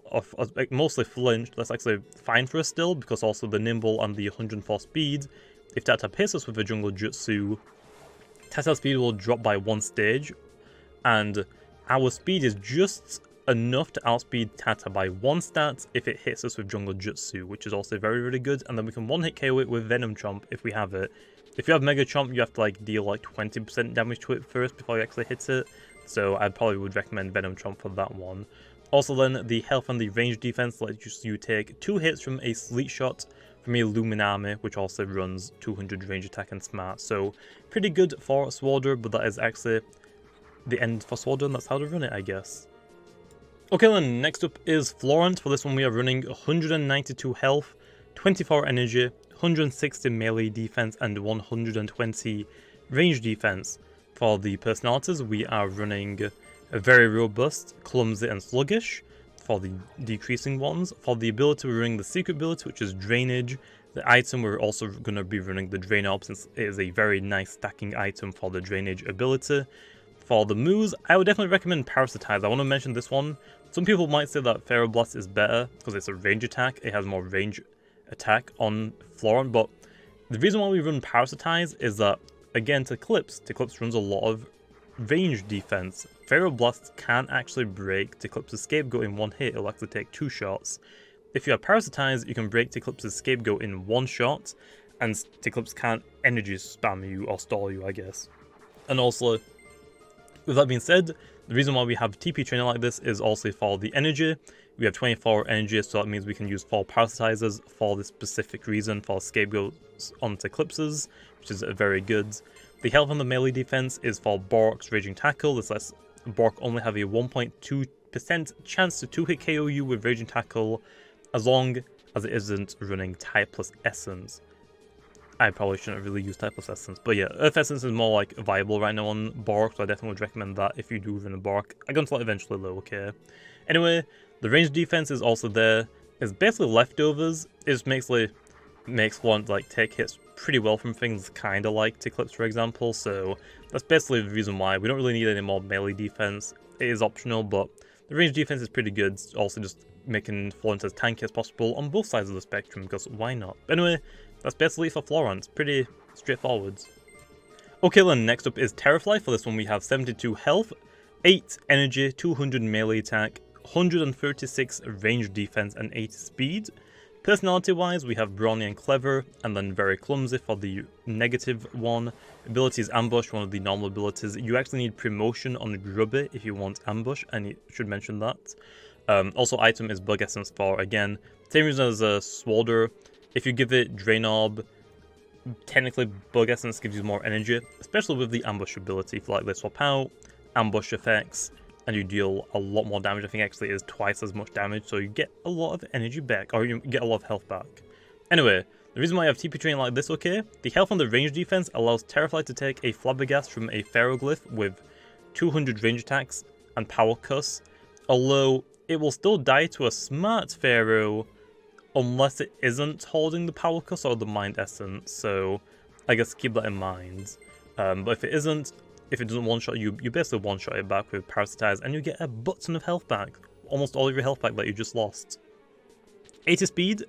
like mostly flinched, that's actually fine for us still, because also the Nimble and the 104 speed, if Tahtab hits us with a jungle jutsu, Tahtab speed will drop by 1 stage, and our speed is just enough to outspeed Tahtab by 1 stat if it hits us with Jungle Jutsu, which is also very, really good. And then we can 1-hit KO it with Venom Chomp if we have it. If you have Mega Chomp, you have to like deal like 20% damage to it first before you actually hit it. So I probably would recommend Venom Chomp for that one. Also then, the health and the range defense lets you take 2 hits from a Sleet Shot from a Luminami, which also runs 200 range attack and smart. So pretty good for Swolder, but that is actually the end for Swolder, and that's how to run it, I guess. Okay then, next up is Florant. For this one we are running 192 health, 24 energy, 160 melee defense, and 120 range defense. For the personalities, we are running a Very Robust, Clumsy, and Sluggish for the decreasing ones. For the ability, we're running the secret ability, which is Drainage. The item, we're also going to be running the Drain Orb, since it is a very nice stacking item for the Drainage ability. For the moves, I would definitely recommend Parasitize. I want to mention this one. Some people might say that Feroblast is better because it's a range attack. It has more range attack on Florant, but the reason why we run Parasitize is that, again, Tiklipse runs a lot of range defense. Feroblast can actually break Tiklipse's Scapegoat in 1 hit. It'll actually take 2 shots. If you have Parasitize, you can break Tiklipse's Scapegoat in 1 shot, and Tiklipse can't energy spam you or stall you, I guess. And also, with that being said, the reason why we have TP training like this is also for the energy. We have 24 energy, so that means we can use 4 Parasitizers for this specific reason, for Scapegoats on Eclipses, which is very good. The health and the melee defense is for Boarrok's Raging Tackle. This lets Boarrok only have a 1.2% chance to 2-hit KO you with Raging Tackle, as long as it isn't running Type plus Essence. I probably shouldn't really use Type plus Essence, but yeah, Earth Essence is more like viable right now on Boarrok, so I definitely would recommend that if you do run a Boarrok. I'm going to let eventually though, okay? Anyway, the range defense is also there. It's basically leftovers. It just makes Florant like take hits pretty well from things kind of like Tiklipse, for example, so that's basically the reason why. We don't really need any more melee defense. It is optional, but the range defense is pretty good. Also just making Florant as tanky as possible on both sides of the spectrum, because why not? But anyway, that's basically for Florant. Pretty straightforward. Okay then, next up is Terrafly. For this one we have 72 health, 8 energy, 200 melee attack, 136 range defense, and 80 speed. Personality wise, we have Brawny and Clever, and then Very Clumsy for the negative one. Ability is Ambush, one of the normal abilities. You actually need Promotion on Grubby if you want Ambush, and you should mention that. Also, item is Bug Essence for, again, same reason as Swolder. If you give it Drain Orb, technically Bug Essence gives you more energy, especially with the Ambush ability. If like they swap out, Ambush effects, and you deal a lot more damage. I think actually it is twice as much damage, so you get a lot of energy back, or you get a lot of health back. Anyway, the reason why I have TP training like this, okay, the health on the range defense allows Terrafly to take a Flabbergast from a Ferroglyph with 200 range attacks and Power Cuss, although it will still die to a Smart Pharaoh unless it isn't holding the Power Cuss or the Mind Essence, so I guess keep that in mind. But if it isn't, if it doesn't one-shot you, you basically one-shot it back with Parasitize, and you get a butt ton of health back. almost all of your health back that you just lost. 80 speed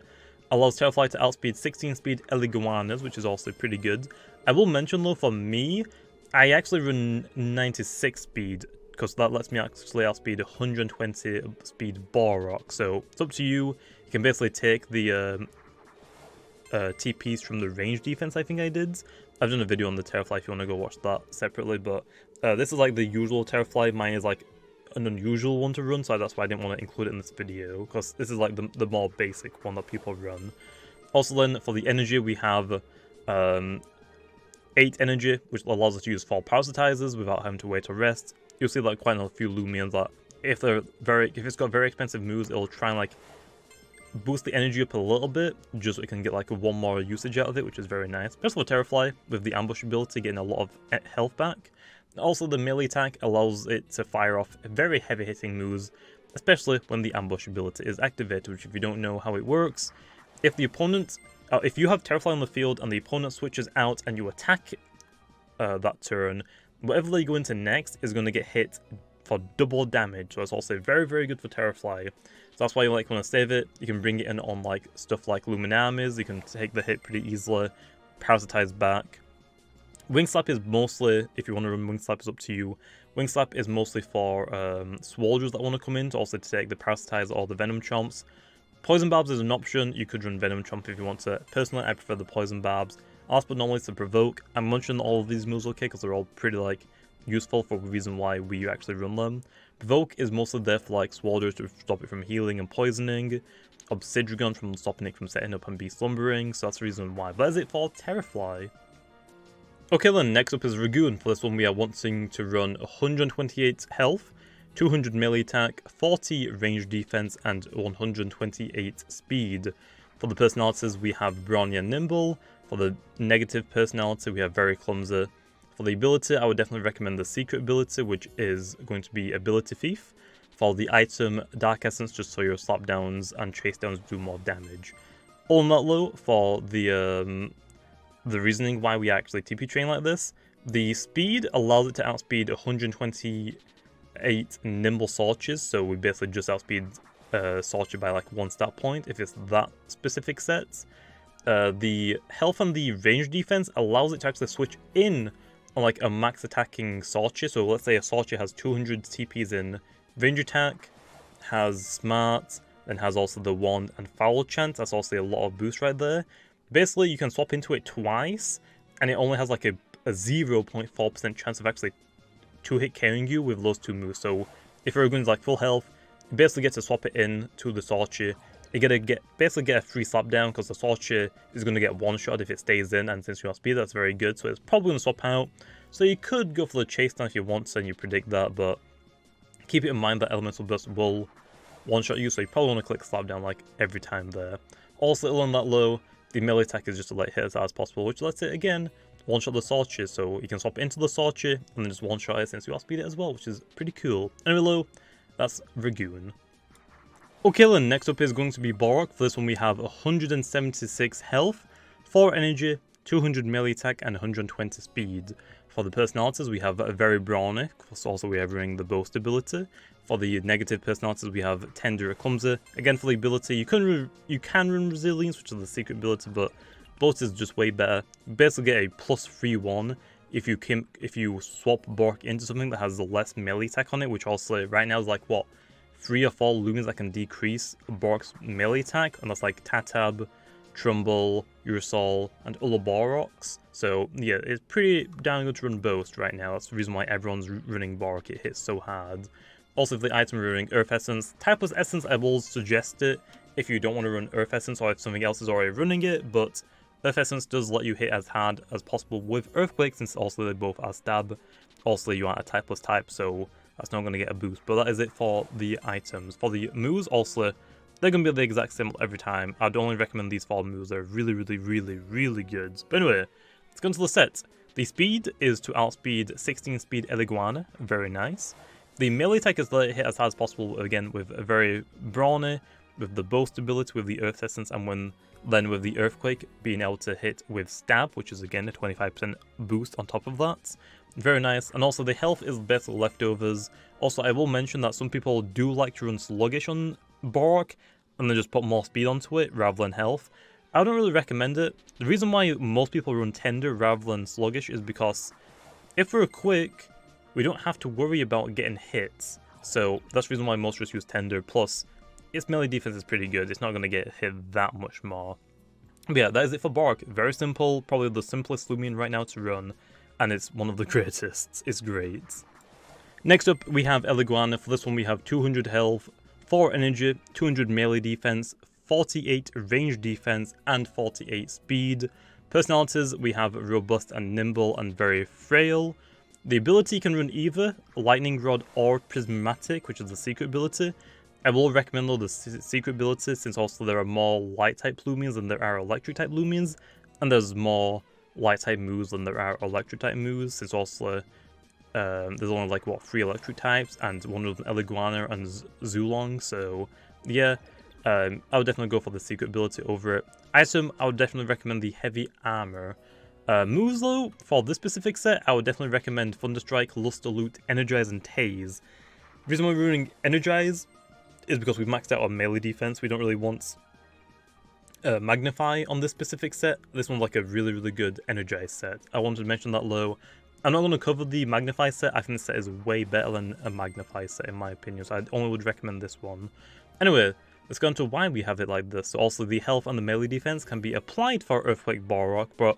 allows Terrafly to outspeed 16 speed Eleguanas, which is also pretty good. I will mention though, for me, I actually run 96 speed, because that lets me actually outspeed 120 speed Boarrok. So it's up to you. You can basically take the TPs from the range defense I think I did. I've done a video on the Terrafly if you want to go watch that separately, but this is like the usual Terrafly. Mine is like an unusual one to run, so that's why I didn't want to include it in this video, because this is like the more basic one that people run. Also then, for the energy, we have 8 energy, which allows us to use 4 parasitizers without having to wait or rest. You'll see like quite a few Loomians that if it's got very expensive moves, it'll try and like boost the energy up a little bit, just so it can get like one more usage out of it, which is very nice. Especially for Terrafly, with the ambush ability, getting a lot of health back. Also, the melee attack allows it to fire off very heavy-hitting moves, especially when the ambush ability is activated, which if you don't know how it works, if the opponent, if you have Terrafly on the field and the opponent switches out and you attack that turn, whatever they go into next is going to get hit for double damage, so it's also very, very good for Terrafly. So that's why you like want to save it. You can bring it in on like stuff like Luminamis, you can take the hit pretty easily, parasitize back. Wing Slap is mostly, if you want to run Wing Slap, is up to you. Wing Slap is mostly for Swolders that want to come in, to also take the Parasitize or the Venom Chomps. Poison Barbs is an option, you could run Venom Chomp if you want to. Personally, I prefer the Poison Barbs. Last but not least, the Provoke. I'm mentioning all of these moves okay, because they're all pretty like useful for the reason why we actually run them. Provoke is mostly there for like Swolders to stop it from healing and poisoning. Obsidian from stopping it from setting up and be slumbering, so that's the reason why. But that is it for Terrafly. Okay then, next up is Ragoon. For this one we are wanting to run 128 health, 200 melee attack, 40 range defense, and 128 speed. For the personalities we have Brawny and Nimble. For the negative personality we have Very Clumsy. For the ability, I would definitely recommend the secret ability, which is going to be Ability Thief. For the item, Dark Essence, just so your slapdowns and chase downs do more damage. All in that low, for the reasoning why we actually TP train like this, the speed allows it to outspeed 128 Nimble Shawchis, so we basically just outspeed Shawchi by like 1 stat point if it's that specific set. The health and the range defense allows it to actually switch in on like a max attacking Shawchi. So let's say a Shawchi has 200 TPs in range attack, has smart, then has also the wand and foul chance. That's also a lot of boost right there. Basically, you can swap into it twice, and it only has like a 0.4% chance of actually 2-hit carrying you with those 2 moves. So if Ragoon's like full health, you basically get to swap it in to the Shawchi. You basically get a free slap down, because the Shawchi is going to get 1 shot if it stays in, and since you have speed, that's very good. So it's probably going to swap out. So you could go for the chase down if you want to and you predict that, but keep it in mind that Elemental Burst will 1-shot you, so you probably want to click slap down like every time there. Also, on that low, the melee attack is just to let it hit as hard as possible, which lets it again 1-shot the Shawchi, so you can swap into the Shawchi and then just 1-shot it since you outspeed it as well, which is pretty cool. Anyway, low, that's Ragoon. Okay then, next up is going to be Boarrok. For this one we have 176 health, 4 energy, 200 melee attack, and 120 speed. For the personalities we have Very Brawny, also we have running the Boast ability. For the negative personalities we have Tender and Clumsy. Again, for the ability you can run Resilience, which is the secret ability, but Boast is just way better. You basically get a +3/1 if you swap Boarrok into something that has less melee attack on it, which also right now is like what, 3 or 4 Loomians that can decrease Boarrok's melee attack, and that's like Tahtab, Trumbull, Ursoul, and Boarroks. So yeah, it's pretty damn good to run Boast right now. That's the reason why everyone's running Boarrok, it hits so hard. Also, if the item we're running Earth Essence, Typeless Essence, I will suggest it if you don't want to run Earth Essence or if something else is already running it, but Earth Essence does let you hit as hard as possible with Earthquake, since also they both are stab. Also, you aren't a Typeless type, so that's not going to get a boost. But that is it for the items. For the moves, also, they're going to be the exact same every time. I'd only recommend these 4 moves. They're really, really, really, really good. But anyway, let's go into the set. The speed is to outspeed 16 speed Eleguana. Very nice. The melee attack is to let it hit as hard as possible, again, with a very Brawny. with the Boast ability, with the Earth Essence, and then with the Earthquake being able to hit with Stab, which is again a 25% boost on top of that. Very nice. And also the health is basically leftovers. Also, I will mention that some people do like to run Sluggish on Boarrok and then just put more speed onto it rather than health. I don't really recommend it. The reason why most people run Tender rather than Sluggish is because if we're quick, we don't have to worry about getting hits. So that's the reason why most just use Tender. Plus, its melee defense is pretty good. It's not going to get hit that much more. But yeah, that is it for Boarrok. Very simple. Probably the simplest Loomian right now to run. And it's one of the greatest. It's great. Next up, we have Eleguana. For this one, we have 200 health, 4 energy, 200 melee defense, 48 range defense, and 48 speed. Personalities, we have robust and nimble and very frail. The ability can run either Lightning Rod or Prismatic, which is the secret ability. I will recommend though the secret ability, since also there are more light type Loomians than there are electric type Loomians, and there's more light type moves than there are electric type moves, since also there's only like 3 electric types, and one of them Eleguana and Zuelong. So yeah, I would definitely go for the secret ability over it. Item, I would definitely recommend the heavy armor. Moves though, for this specific set, I would definitely recommend Thunderstrike, Luster Loot, Energize, and Tase. The reason why we're running Energize is because we've maxed out our melee defense. We don't really want Magnify on this specific set. This one's like a really, really good Energize set. I wanted to mention that low. I'm not going to cover the Magnify set. I think this set is way better than a Magnify set in my opinion, so I only would recommend this one. Anyway, let's go into why we have it like this. So also the health and the melee defense can be applied for Earthquake Boarrok, but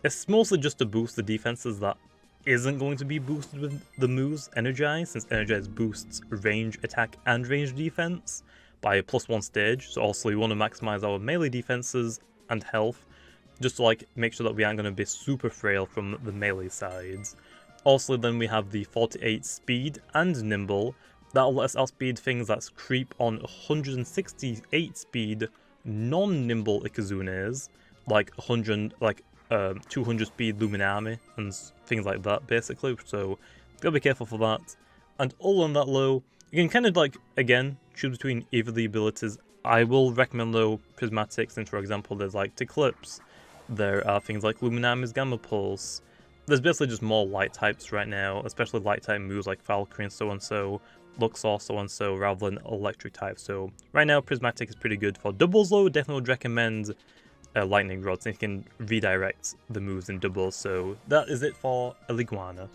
it's mostly just to boost the defenses that isn't going to be boosted with the moves Energize, since Energize boosts range, attack, and range defense by +1 stage. So also we want to maximize our melee defenses and health, just to like make sure that we aren't going to be super frail from the melee sides. Also then we have the 48 speed and nimble. That'll let us outspeed things that's creep on 168 speed non-nimble Ikazunes, like 200 speed Luminami and things like that basically, so gotta be careful for that. And all on that low, you can kind of like, again, choose between either of the abilities. I will recommend though Prismatic, since for example there's like Tiklipse, there are things like Luminami's Gamma Pulse. There's basically just more light types right now, especially light type moves like Falkyrie and so and so, Luxoar so and so, rather than electric type. So right now Prismatic is pretty good. For doubles though, definitely would recommend Lightning Rod, so you can redirect the moves in doubles. So that is it for Eleguana.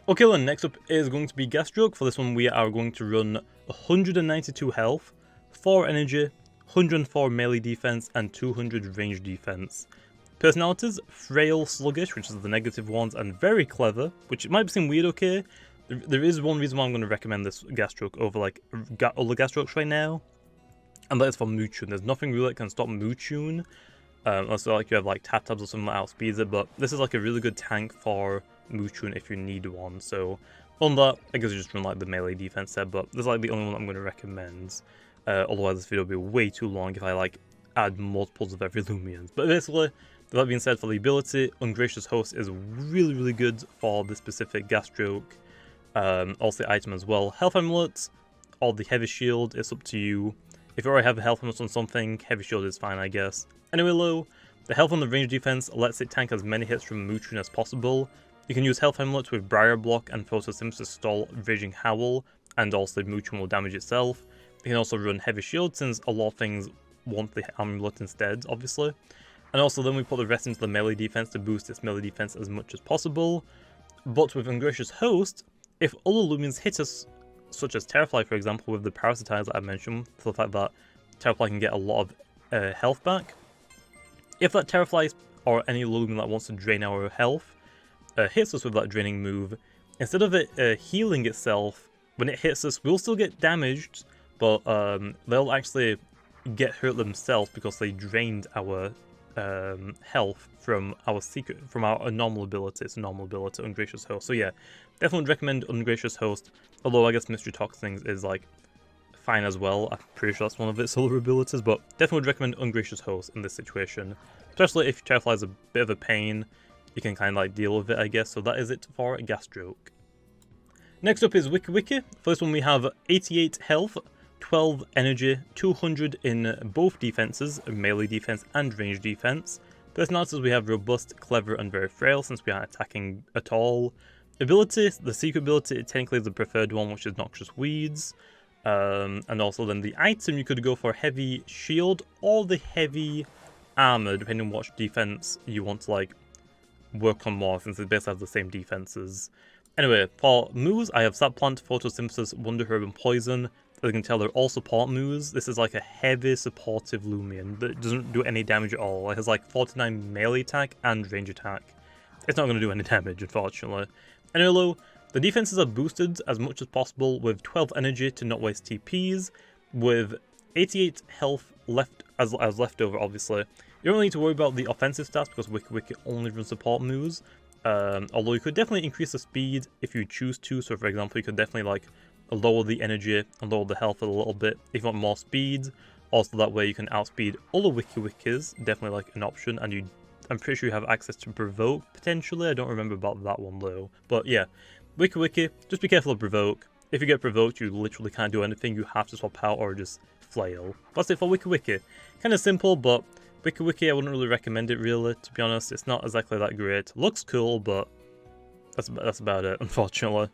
Okay, then next up is going to be Gastroak. For this one we are going to run 192 health, 4 energy, 104 melee defense, and 200 range defense. Personalities, frail, sluggish, which is the negative ones, and very clever, which might seem weird, okay? There is one reason why I'm going to recommend this Gastroak over like other Gastroaks right now, and that is for Moochun. There's nothing really that can stop Moochun. Also, like you have like Tahtab or something that outspeeds it, but this is like a really good tank for Moochun if you need one. So on that, I guess you just run like the melee defense set, but this is like the only one I'm going to recommend. Otherwise this video will be way too long if I like add multiples of every Loomian. But basically, that being said, for the ability, Ungracious Host is really, really good for the specific Gastroak. Also the item as well. Health Amulet or the Heavy Shield, it's up to you. If you already have a health amulet on something, Heavy Shield is fine, I guess. Anyway, low, the health on the range defense lets it tank as many hits from Moochun as possible. You can use health amulet with Briar Block and Photosynthesis to stall Raging Howl, and also Moochun will damage itself. You can also run Heavy Shield, since a lot of things want the amulet instead, obviously. And also then we put the rest into the melee defense to boost its melee defense as much as possible. But with Ungracious Host, if other Loomians hit us, such as Terrafly for example, with the Parasitize that I mentioned, for the fact that Terrafly can get a lot of health back. If that Terrafly or any Loomian that wants to drain our health hits us with that draining move, instead of it healing itself, when it hits us we'll still get damaged, but they'll actually get hurt themselves because they drained our health from our normal ability. It's a normal ability, Ungracious Host. So yeah, definitely recommend Ungracious Host, although I guess Mystery Toxins is like fine as well. I'm pretty sure that's one of its other abilities, but definitely would recommend Ungracious Host in this situation, especially if Terrafly is a bit of a pain. You can kind of like deal with it, I guess. So that is it for Gastroak. Next up is Wiki. For this one we have 88 health, 12 energy, 200 in both defenses, melee defense and range defense. Personalities, we have robust, clever, and very frail since we aren't attacking at all. Ability, the secret ability technically is the preferred one, which is Noxious Weeds. And also then the item, you could go for heavy shield or the heavy armor, depending on what defense you want to like work on more, since it basically has the same defenses. Anyway, for moves, I have Sap Plant, Photosynthesis, Wonder Herb, and Poison. As you can tell, they're all support moves. This is like a heavy supportive Loomian that doesn't do any damage at all. It has like 49 melee attack and range attack. It's not going to do any damage, unfortunately. Anyway, though, the defenses are boosted as much as possible with 12 energy to not waste TPs, with 88 health left as leftover, obviously. You don't need to worry about the offensive stats because Wiki only runs support moves. Although you could definitely increase the speed if you choose to. So for example, you could definitely like lower the energy and lower the health a little bit if you want more speed. Also that way you can outspeed all the Wikis, definitely like an option. And I'm pretty sure you have access to Provoke potentially. I don't remember about that one though. But yeah, Wiki, just be careful of Provoke. If you get provoked, you literally can't do anything. You have to swap out or just flail. That's it for Wiki. Kind of simple, but Wiki, I wouldn't really recommend it really, to be honest. It's not exactly that great. Looks cool, but that's about it, unfortunately.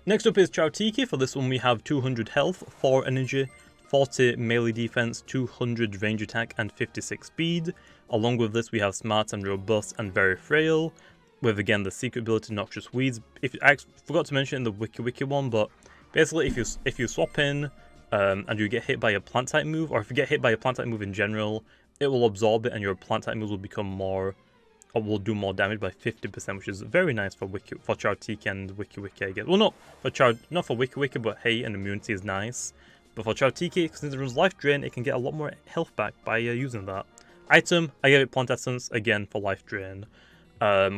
Next up is Chartiki. For this one we have 200 health, 4 energy, 40 melee defense, 200 range attack, and 56 speed. Along with this we have smart and robust and very frail, with again the secret ability Noxious Weeds. I forgot to mention in the Wiki one, but basically if you swap in and you get hit by a plant type move, or if you get hit by a plant type move in general, it will absorb it and your plant type moves will become more, or will do more damage by 50%, which is very nice for Chartiki and Wiki, I guess. Well, not for Wiki, but hey, and immunity is nice. But for Chartiki, since it runs Life Drain, it can get a lot more health back by using that. Item, I gave it Plant Essence, again for Life Drain.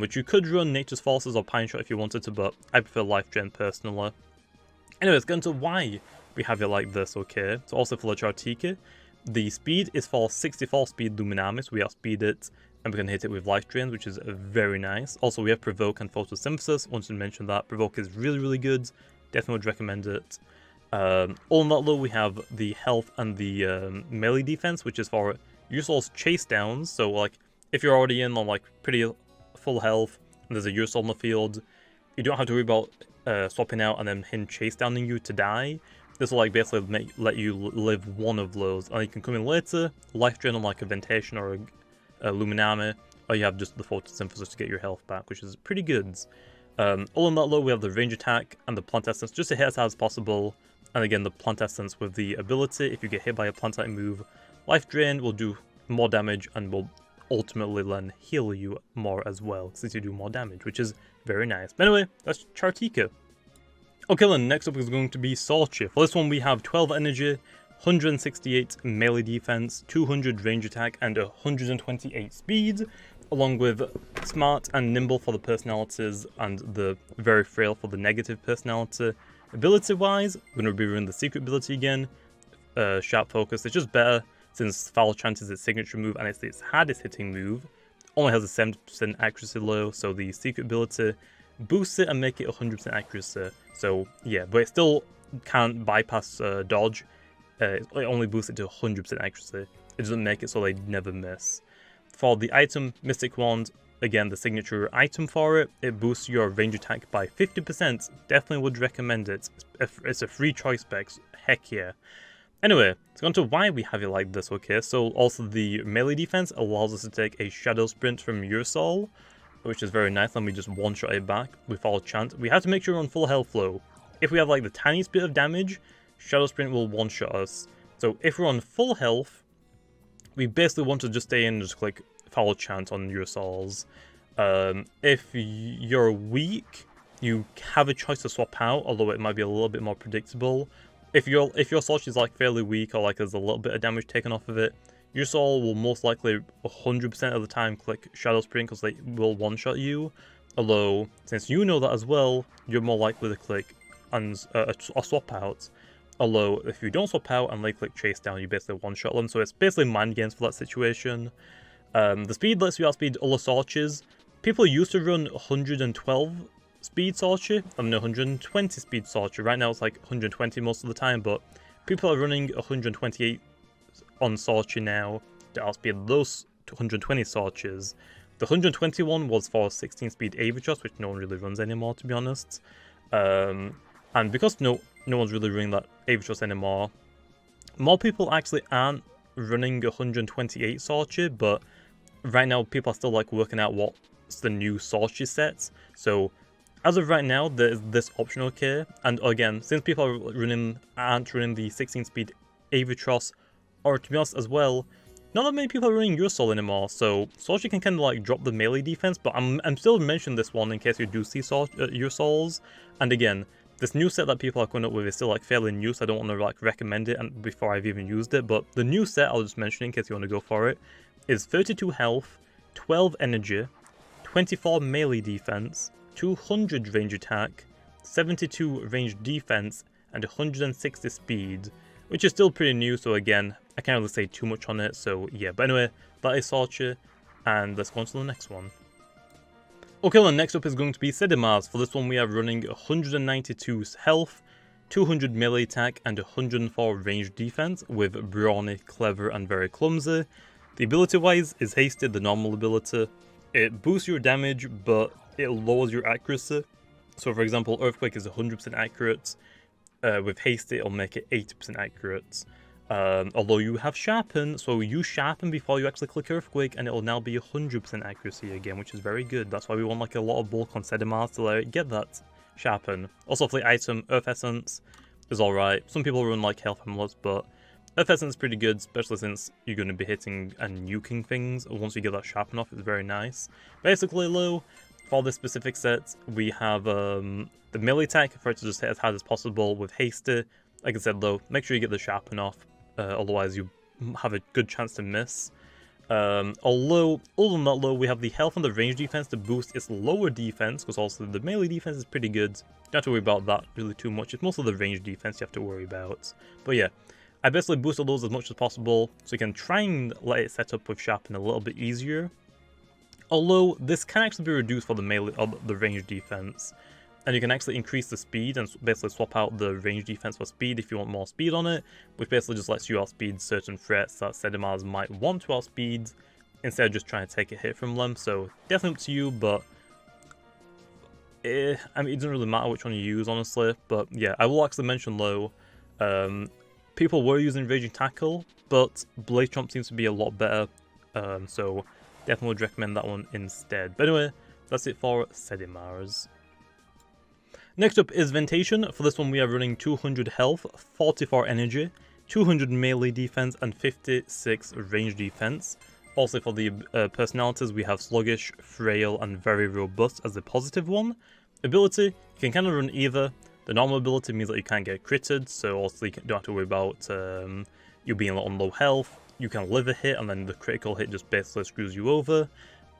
Which you could run Nature's Forces or Pine Shot if you wanted to, but I prefer Life Drain personally. Anyways, going to why we have it like this, okay? So also for the Chartiki, the speed is for 64 speed Luminami, so we outspeed it, and we can hit it with Life Drains, which is very nice. Also, we have Provoke and Photosynthesis. Wanted to mention that. Provoke is really good. Definitely would recommend it. All in that though, we have the health and the melee defense, which is for Ursoul's chase downs. So like, if you're already in on like pretty full health, and there's a Ursoul on the field, you don't have to worry about swapping out and then him chase downing you to die. This will like basically let you live one of those, and you can come in later, Life Drain on like a Ventacean or a Luminami, or you have just the Photosynthesis to get your health back, which is pretty good. All in that low, we have the range attack and the Plant Essence just to hit as hard as possible, and again the Plant Essence with the ability, if you get hit by a plant type move, Life Drain will do more damage and will ultimately then heal you more as well, since you do more damage, which is very nice. But anyway, that's Chartiki. Okay then, next up is going to be Shawchi. For this one we have 12 energy, 168 melee defense, 200 range attack, and 128 speed, along with smart and nimble for the personalities, and the very frail for the negative personality. Ability wise, we're going to be running the secret ability again, sharp focus. It's just better since Foul Chant is its signature move and it's its hardest hitting move. Only has a 70% accuracy low, so the secret ability boosts it and make it 100% accuracy. So yeah, but it still can't bypass dodge. It only boosts it to 100% accuracy. It doesn't make it so they never miss. For the item, Mystic Wand, again the signature item for it, it boosts your range attack by 50%. Definitely would recommend it. It's a free choice spec, heck yeah. Anyway, let's go on to why we have it like this, okay? So also the melee defense allows us to take a Shadow Sprint from Ursoul, which is very nice. Let me just one-shot it back with Foul Chant. We have to make sure we're on full health flow. If we have like the tiniest bit of damage, Shadow Sprint will one-shot us. So if we're on full health, we basically want to just stay in and just click Foul Chant on Ursouls. If you're weak, you have a choice to swap out, although it might be a little bit more predictable. If your Shawchi is like fairly weak, or like there's a little bit of damage taken off of it, Ursoul will most likely 100% of the time click Shadow Sprint because they will one-shot you. Although, since you know that as well, you're more likely to click a swap out. Although, if you don't swap out and they click Chase Down, you basically one-shot them. So it's basically mind games for that situation. The speed lets you outspeed other Shawchis. People used to run 112 speed Shawchi and 120 speed Shawchi. Right now it's like 120 most of the time, but people are running 128 on Shawchi now to outspeed those 120 Shawchis. The 121 was for 16 speed Avitross, which no one really runs anymore, to be honest. And because no one's really running that Avitross anymore, more people actually aren't running 128 Shawchi, but right now people are still like working out what's the new Shawchi sets. So as of right now, there's this option, okay? And again, since people aren't running the 16 speed Avitross, or to be honest as well, not that many people are running Ursoul anymore, so Shawchi can kind of like drop the melee defense, but I'm still mentioning this one in case you do see Ursouls. And again, this new set that people are coming up with is still like fairly new, so I don't want to like recommend it and before I've even used it, but the new set I'll just mention in case you want to go for it is 32 health, 12 energy, 24 melee defense, 200 range attack, 72 range defense, and 160 speed, which is still pretty new, so again, I can't really say too much on it, so yeah. But anyway, that is Shawchi, and let's go on to the next one. Okay, well, next up is going to be Sedimars. For this one, we are running 192 health, 200 melee attack, and 104 range defense with Brawny, Clever, and Very Clumsy. The ability-wise is Hasted, the normal ability. It boosts your damage, but it lowers your accuracy. So for example, Earthquake is 100% accurate. With Hasted, it'll make it 80% accurate. Although you have Sharpen, so use Sharpen before you actually click Earthquake, and it will now be 100% accuracy again, which is very good. That's why we want like a lot of bulk on Sedimars to let it get that Sharpen. Also for the item, Earth Essence is alright. Some people run like Health Amulets, but Earth Essence is pretty good, especially since you're going to be hitting and nuking things. Once you get that Sharpen off, it's very nice. Basically, though, for this specific set, we have the melee attack for it to just hit as hard as possible with Hasty. Like I said, though, make sure you get the Sharpen off, otherwise you have a good chance to miss. Although, other than that, though, we have the health and the range defense to boost its lower defense, because also the melee defense is pretty good. Don't have to worry about that really too much. It's mostly the range defense you have to worry about. But yeah, I basically boosted those as much as possible, so you can try and let it set up with Sharpen a little bit easier. Although, this can actually be reduced for the melee or the range defense. And you can actually increase the speed and basically swap out the range defense for speed if you want more speed on it, which basically just lets you outspeed certain threats that Sedimars might want to outspeed, instead of just trying to take a hit from them. So definitely up to you, but I mean, it doesn't really matter which one you use, honestly. But yeah, I will actually mention, though, people were using Raging Tackle, but Blaze Chomp seems to be a lot better, so definitely would recommend that one instead. But anyway, that's it for Sedimars. Next up is Ventacean. For this one, we are running 200 health, 44 energy, 200 melee defense, and 56 range defense. Also for the personalities, we have Sluggish, Frail, and Very Robust as the positive one. Ability, you can kind of run either. The normal ability means that you can't get critted, so also you don't have to worry about you being on low health. You can live a hit, and then the critical hit just basically screws you over.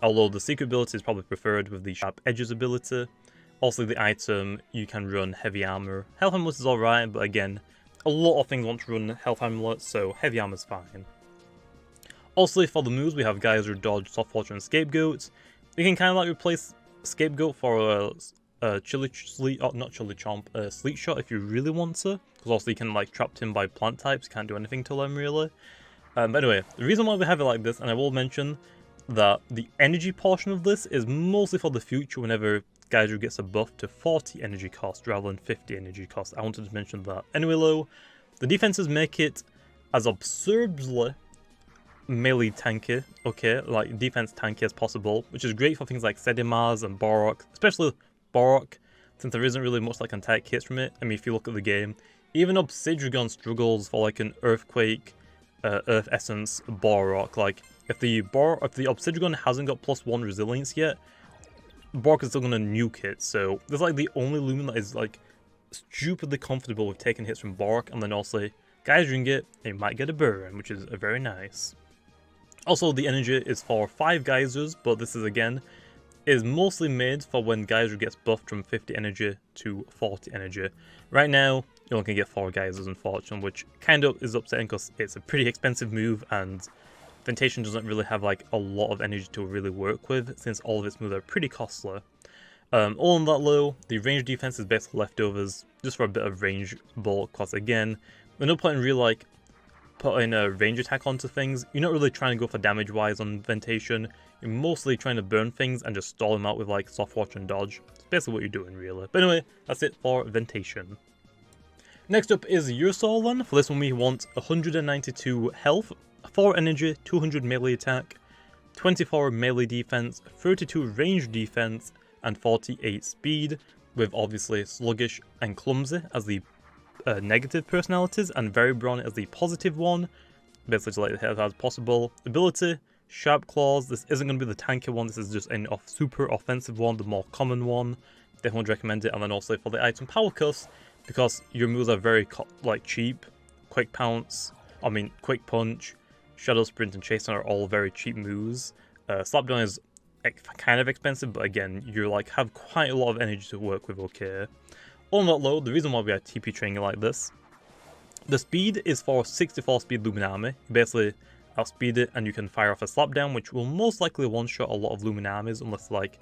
Although the secret ability is probably preferred with the Sharp Edges ability. Also the item, you can run Heavy Armor. Health Amulet is alright, but again, a lot of things want to run Health Amulet, so Heavy Armor is fine. Also for the moves, we have Geyser, Dodge, Soft Launcher, and Scapegoat. You can kind of like replace Scapegoat for Sleet Shot if you really want to, because also you can like trap him by plant types, can't do anything to them really. But anyway, the reason why we have it like this, and I will mention that the energy portion of this is mostly for the future whenever Geyser gets a buff to 40 energy cost rather than 50 energy cost. I wanted to mention that. Anyway, though, the defenses make it as absurdly melee tanky, okay, like defense tanky as possible, which is great for things like Sedimars and Boarrok, especially Boarrok, since there isn't really much like can take hits from it. I mean, if you look at the game, even Obsidian struggles for like an Earthquake, Earth Essence Boarrok. Like if the Obsidian hasn't got +1 resilience yet, Boarrok is still gonna nuke it. So there's like the only Lumen that is like stupidly comfortable with taking hits from Boarrok, and then also geysering it, it might get a burn, which is very nice. Also, the energy is for 5 geysers, but this is again is mostly made for when Geyser gets buffed from 50 energy to 40 energy. Right now, you only can get 4 geysers, unfortunately, which kind of is upsetting because it's a pretty expensive move, and Ventacean doesn't really have like a lot of energy to really work with, since all of its moves are pretty costly. All on that low, the range defense is basically leftovers, just for a bit of range bulk, because again, There's no point in really like putting a range attack onto things. You're not really trying to go for damage wise on Ventacean. You're mostly trying to burn things and just stall them out with like soft watch and dodge. It's basically what you're doing really. But anyway, that's it for Ventacean. Next up is Ursoul then. For this one we want 192 health, 4 energy, 200 melee attack, 24 melee defense, 32 range defense, and 48 speed, with obviously sluggish and clumsy as the negative personalities, and very brawny as the positive one. Basically to like the hit as hard as possible. Ability, Sharp Claws. This isn't going to be the tanky one, this is just a super offensive one, the more common one. Definitely would recommend it. And then also for the item Power Cuffs, because your moves are very like cheap. Quick Punch, Shadow Sprint, and Chase Down are all very cheap moves. Slapdown is kind of expensive, but again, you like have quite a lot of energy to work with, okay. On that low, the reason why we are TP training like this, the speed is for 64 speed Luminami. Basically, outspeed it and you can fire off a Slapdown, which will most likely one-shot a lot of Luminamis unless like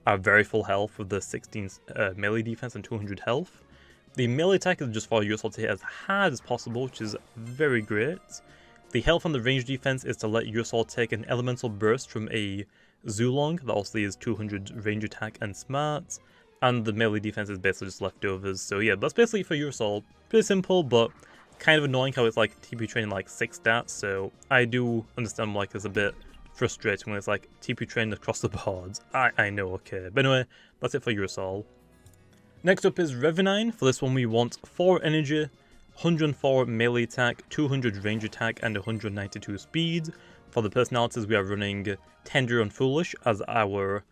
are very full health with the 16 melee defense and 200 health. The melee attack is just for Ursoul to hit as hard as possible, which is very great. The health and the range defense is to let Ursoul take an elemental burst from a Zuelong, that also is 200 range attack and smart, and the melee defense is basically just leftovers. So yeah, that's basically for Ursoul. Pretty simple, but kind of annoying how it's like TP training like 6 stats, so I do understand like it's a bit frustrating when it's like TP trained across the board. I know, okay. But anyway, that's it for Ursoul. Next up is Revenine. For this one we want 4 energy, 104 melee attack, 200 range attack, and 192 speed. For the personalities we are running Tender and Foolish as our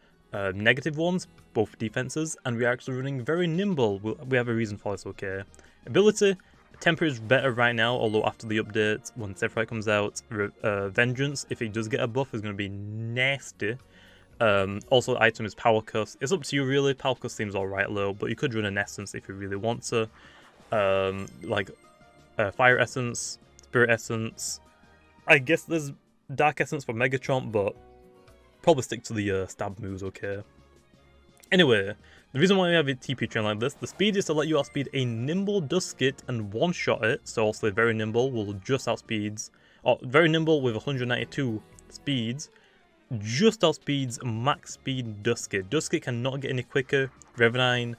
negative ones, both defenses, and we are actually running very nimble. We have a reason for this, okay. Ability, Temper is better right now, although after the update, when Terrafly comes out, Vengeance, if it does get a buff, is going to be nasty. Also, item is Power Cuffs. It's up to you really. Power Cuffs seems alright low, but you could run an Essence if you really want to. Fire Essence, Spirit Essence. I guess there's Dark Essence for Megatron, but probably stick to the stab moves, okay. Anyway, the reason why we have a TP train like this, the speed is to let you outspeed a nimble Duskit and one-shot it, so also very nimble will just outspeeds, or very nimble with 192 speeds, just outspeeds max speed Duskit. Duskit cannot get any quicker. Revenine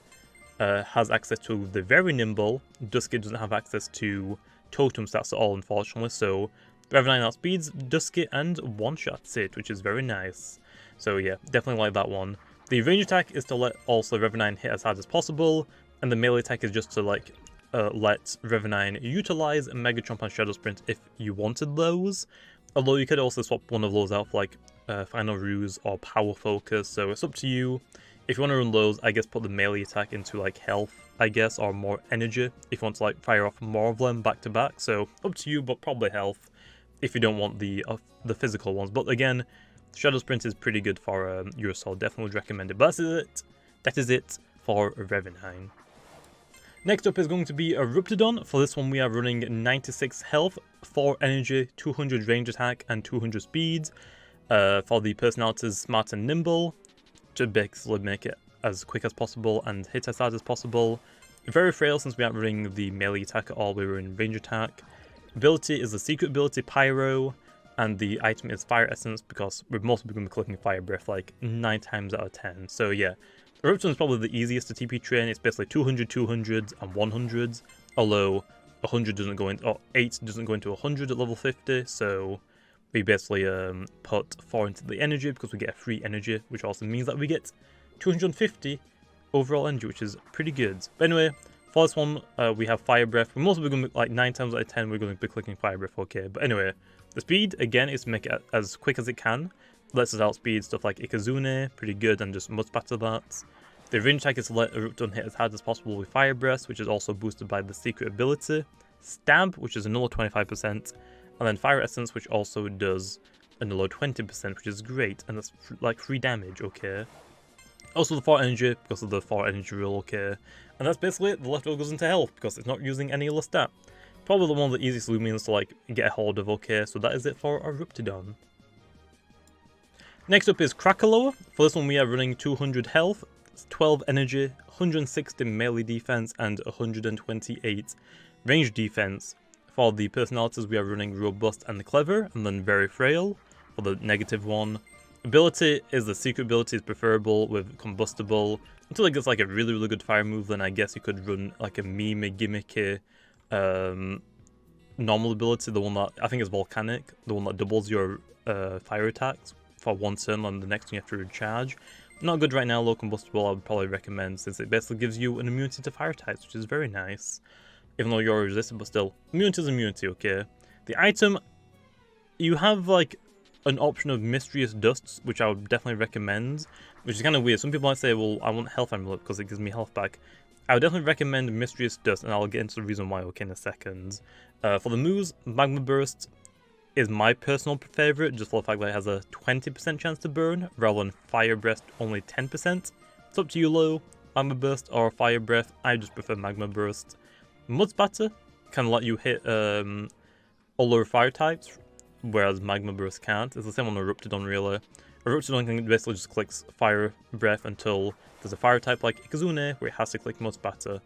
has access to the very nimble. Duskit doesn't have access to totem stats at all, unfortunately, so Revenine outspeeds Duskit and one-shots it, which is very nice. So yeah, definitely like that one. The range attack is to let also Revenine hit as hard as possible, and the melee attack is just to like let Revenine utilize Mega Chomp and Shadow Sprint if you wanted those. Although you could also swap one of those out for like Final Ruse or Power Focus, so it's up to you. If you want to run those, I guess put the melee attack into like health, I guess, or more energy if you want to like fire off more of them back to back. So up to you, but probably health if you don't want the physical ones. But again, Shadow Sprint is pretty good for Ursoul, definitely would recommend it. But that is it for Revenine. Next up is going to be Eruptidon. For this one we are running 96 health, 4 energy, 200 range attack, and 200 speed. For the personalities Smart and Nimble, to basically make it as quick as possible and hit as hard as possible. Very frail since we aren't running the melee attack at all, we were in range attack. Ability is the secret ability Pyro, and the item is Fire Essence because we're mostly going to be clicking Fire Breath like 9 times out of 10. So yeah, Eruptidon is probably the easiest to TP train. It's basically 200, 200, and 100s, although 100 doesn't go into, or 8 doesn't go into 100 at level 50, so we basically put 4 into the energy because we get a free energy, which also means that we get 250 overall energy, which is pretty good. But anyway, for this one, we have Fire Breath. We're mostly going to be like 9 times out of 10, we're going to be clicking Fire Breath, okay. But anyway, the speed, again, is to make it as quick as it can. Lets us outspeed stuff like Ikazune, pretty good, and just much better that. The range attack is to let Eruptidon hit as hard as possible with Fire Breath, which is also boosted by the secret ability. Stab, which is another 25%, and then Fire Essence, which also does another 20%, which is great, and that's like free damage, okay. Also the 4 energy, because of the 4 energy rule, okay. And that's basically it. The leftover goes into health, because it's not using any other stat. Probably one of the easiest Loomians to like get a hold of, okay, so that is it for Eruptidon. Next up is Krakaloa. For this one we are running 200 health, 12 energy, 160 melee defense, and 128 range defense. For the personalities, we are running Robust and Clever, and then Very Frail for the negative one. Ability is the secret ability is preferable with Combustible. Until it gets like a really, really good fire move, then I guess you could run like a gimmicky normal ability, the one that I think is Volcanic, the one that doubles your fire attacks for one turn, and the next one you have to recharge. Not good right now, low combustible I would probably recommend, since it basically gives you an immunity to fire types, which is very nice. Even though you're resistant, but still, immunity is immunity, okay? The item, you have like an option of Mysterious Dusts, which I would definitely recommend, which is kind of weird. Some people might say, well, I want Health Amulet because it gives me health back. I would definitely recommend Mysterious Dust, and I'll get into the reason why okay in a second. For the moves, Magma Burst is my personal favourite, just for the fact that it has a 20% chance to burn, rather than Fire Breath only 10%. It's up to you, Lo, Magma Burst or Fire Breath. I just prefer Magma Burst. Mud Spatter can let you hit other fire types, whereas Magma Burst can't. It's the same on Eruptidon, really. Eruptidon can basically just click Fire Breath until there's a fire type like Ikazune, where it has to click Mud Spatter.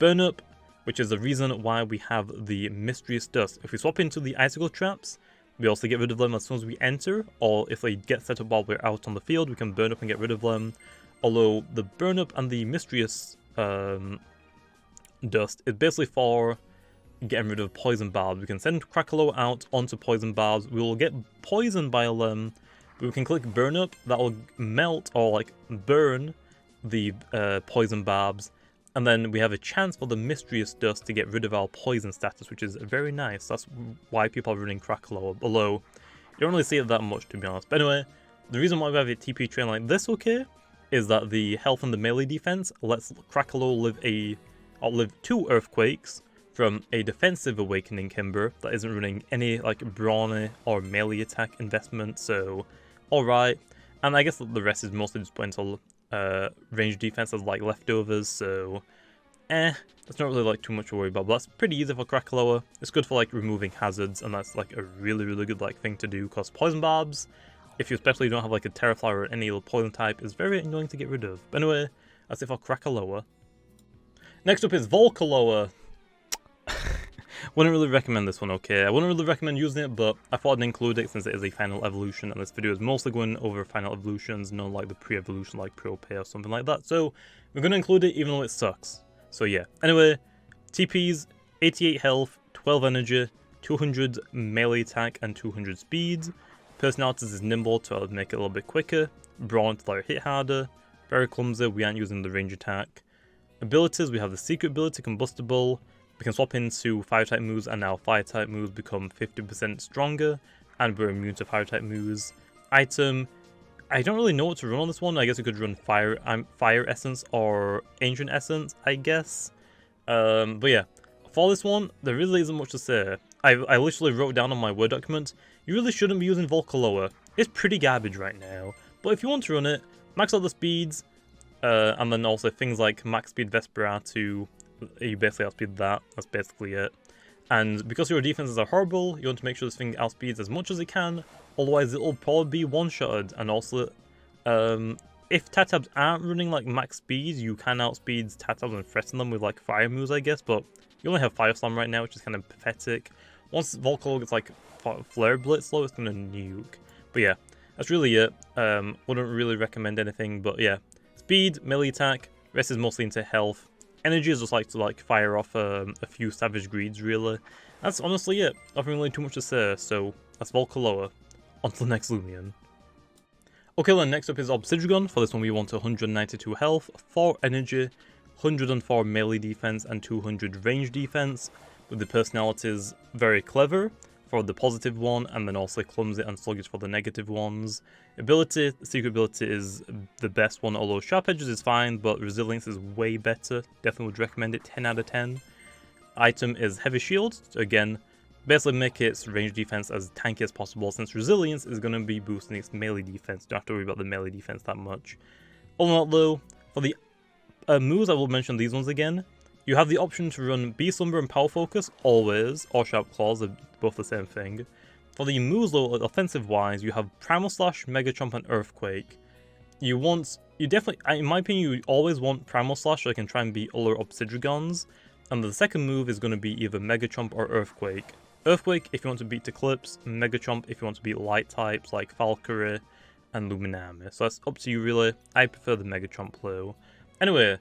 Burn Up, which is the reason why we have the Mysterious Dust. If we swap into the Icicle Traps, we also get rid of them as soon as we enter, or if they get set up while we're out on the field, we can burn up and get rid of them. Although the Burn Up and the Mysterious Dust is basically for getting rid of Poison Barbs. We can send Krakaloa out onto Poison Barbs. We will get poisoned by them, but we can click Burn Up. That will melt or like burn the Poison Barbs. And then we have a chance for the Mysterious Dust to get rid of our poison status, which is very nice. That's why people are running Krakaloa, although you don't really see it that much, to be honest. But anyway, the reason why we have a TP train like this, okay, is that the health and the melee defense lets Krakaloa live 2 Earthquakes from a defensive Awakening Himbrr that isn't running any like brawny or melee attack investment, so alright. And I guess the rest is mostly just put into range defenses like leftovers, so that's not really like too much to worry about, but that's pretty easy for Krakaloa. It's good for like removing hazards, and that's like a really, really good like thing to do, because Poison Barbs, if you especially don't have like a Terrafly or any other poison type, is very annoying to get rid of. But anyway, that's it for Krakaloa. Next up is Volkaloa. Wouldn't really recommend this one, okay? I wouldn't really recommend using it, but I thought I'd include it since it is a final evolution, and this video is mostly going over final evolutions, not like the pre-evolution like Pro-Pay or something like that. So we're going to include it even though it sucks. So yeah. Anyway, TPs, 88 health, 12 energy, 200 melee attack, and 200 speed. Personalities is nimble to make it a little bit quicker. Brawn to let it hit harder. Very clumsy, we aren't using the range attack. Abilities, we have the secret ability, Combustible. We can swap into Fire-type moves, and now Fire-type moves become 50% stronger, and we're immune to Fire-type moves. Item, I don't really know what to run on this one. I guess we could run Fire Essence or Ancient Essence, I guess. But yeah, for this one, there really isn't much to say. I literally wrote down on my Word document, you really shouldn't be using Volkaloa. It's pretty garbage right now. But if you want to run it, max out the speeds, and then also things like max speed Vesperatu. You basically outspeed that, that's basically it. And because your defenses are horrible, you want to make sure this thing outspeeds as much as it can, otherwise it'll probably be one-shotted. And also, if Tahtabs aren't running like max speed, you can outspeed Tahtabs and threaten them with like fire moves, I guess, but you only have Fire Slam right now, which is kind of pathetic. Once Volkaloa gets like Flare Blitz slow, it's gonna nuke. But yeah, that's really it. Wouldn't really recommend anything, but yeah. Speed, melee attack, rest is mostly into health. Energy is just like to like fire off a few Savage Greeds, really. That's honestly it. Nothing really too much to say, so that's Volkaloa. On to the next Loomian. Okay then, next up is Obsidian. For this one we want 192 health, 4 energy, 104 melee defense, and 200 range defense, with the personalities Very Clever for the positive one, and then also Clumsy and Sluggish for the negative ones. Ability, the secret ability is the best one, although Sharp Edges is fine, but Resilience is way better. Definitely would recommend it, 10 out of 10. Item is Heavy Shield, so again, basically make its range defense as tanky as possible, since Resilience is going to be boosting its melee defense. Don't have to worry about the melee defense that much. All in all though, for the moves, I will mention these ones again. You have the option to run Beast Slumber and Power Focus, always, or Sharp Claws, they're both the same thing. For the moves though, offensive-wise, you have Primal Slash, Mega Chomp, and Earthquake. You definitely, in my opinion, you always want Primal Slash so they can try and beat other Obsidians. And the second move is going to be either Mega Chomp or Earthquake. Earthquake if you want to beat Tiklipse, Mega Chomp if you want to beat light types like Falkyrie and Luminami. So that's up to you really. I prefer the Mega Chomp though. Anyway,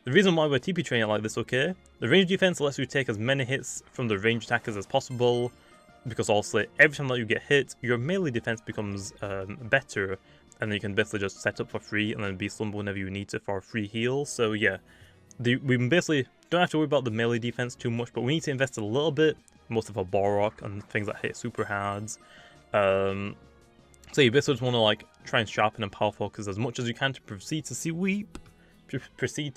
the reason why we're TP training like this, okay? The range defense lets you take as many hits from the range attackers as possible, because also every time that you get hit, your melee defense becomes better, and then you can basically just set up for free and then be slumber whenever you need to for a free heal. So yeah, we basically don't have to worry about the melee defense too much, but we need to invest a little bit, most of our Boarrok and things that hit super hard. So you basically just want to like try and sharpen and power focus as much as you can to proceed to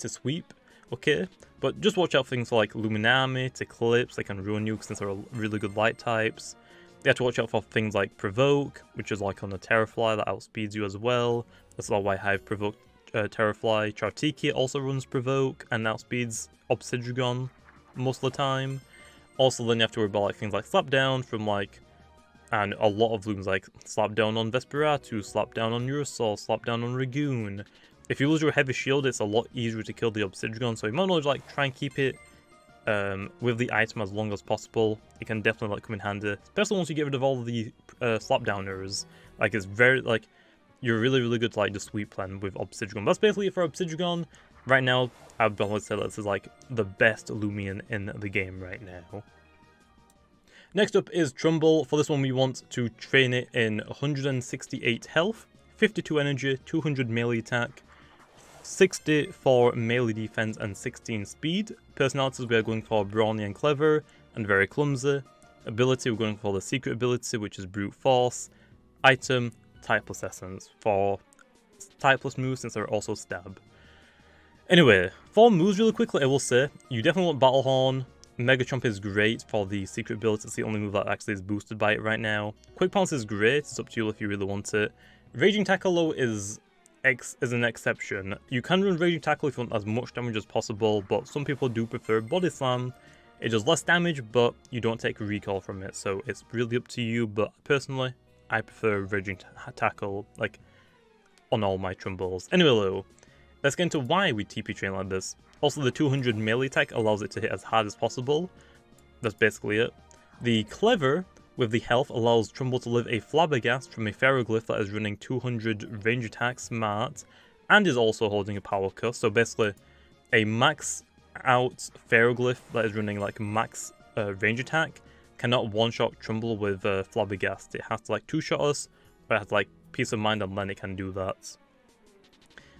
sweep, okay? But just watch out for things like Luminami, Tiklipse, they can ruin you since they're really good light types. You have to watch out for things like Provoke, which is like on the Terrafly that outspeeds you as well. That's why I have Provoke Terrafly. Chartiki also runs Provoke and outspeeds Obsidian most of the time. Also then you have to worry about like things like Slapdown from like, and a lot of looms like Slapdown on Vesperatu, Slapdown on Ursoul, Slapdown on Ragoon. If you lose your heavy shield, it's a lot easier to kill the Obsidian, so you might not like try and keep it with the item as long as possible. It can definitely like come in handy, especially once you get rid of all of the slapdowners. Like it's very like you're really good to like the sweep plan with Obsidian. That's basically it for Obsidian. Right now, I'd probably say that this is like the best Loomian in the game right now. Next up is Trumbull. For this one, we want to train it in 168 health, 52 energy, 200 melee attack, 60 for melee defense and 16 speed. Personalities we are going for brawny and clever and very clumsy. Ability we're going for the secret ability, which is brute force. Item typeless essence for typeless moves since they're also stab. Anyway, for moves really quickly I will say you definitely want Battle Horn. Mega Chomp is great for the secret ability, it's the only move that actually is boosted by it right now. Quick Pounce is great, it's up to you if you really want it. Raging Tackle is an exception. You can run Raging Tackle if you want as much damage as possible, but some people do prefer Body Slam. It does less damage, but you don't take recall from it, so it's really up to you. But personally, I prefer Raging Tackle, like, on all my Trumbulls. Anyway though, let's get into why we TP train like this. Also, the 200 melee attack allows it to hit as hard as possible. That's basically it. The Clever with the health allows Trumbull to live a Flabbergast from a Ferroglyph that is running 200 range attack smart and is also holding a power cuff. So basically, a max out Ferroglyph that is running like max range attack cannot one-shot Trumbull with Flabbergast. It has to like two-shot us, but it has like Peace of Mind and then it can do that.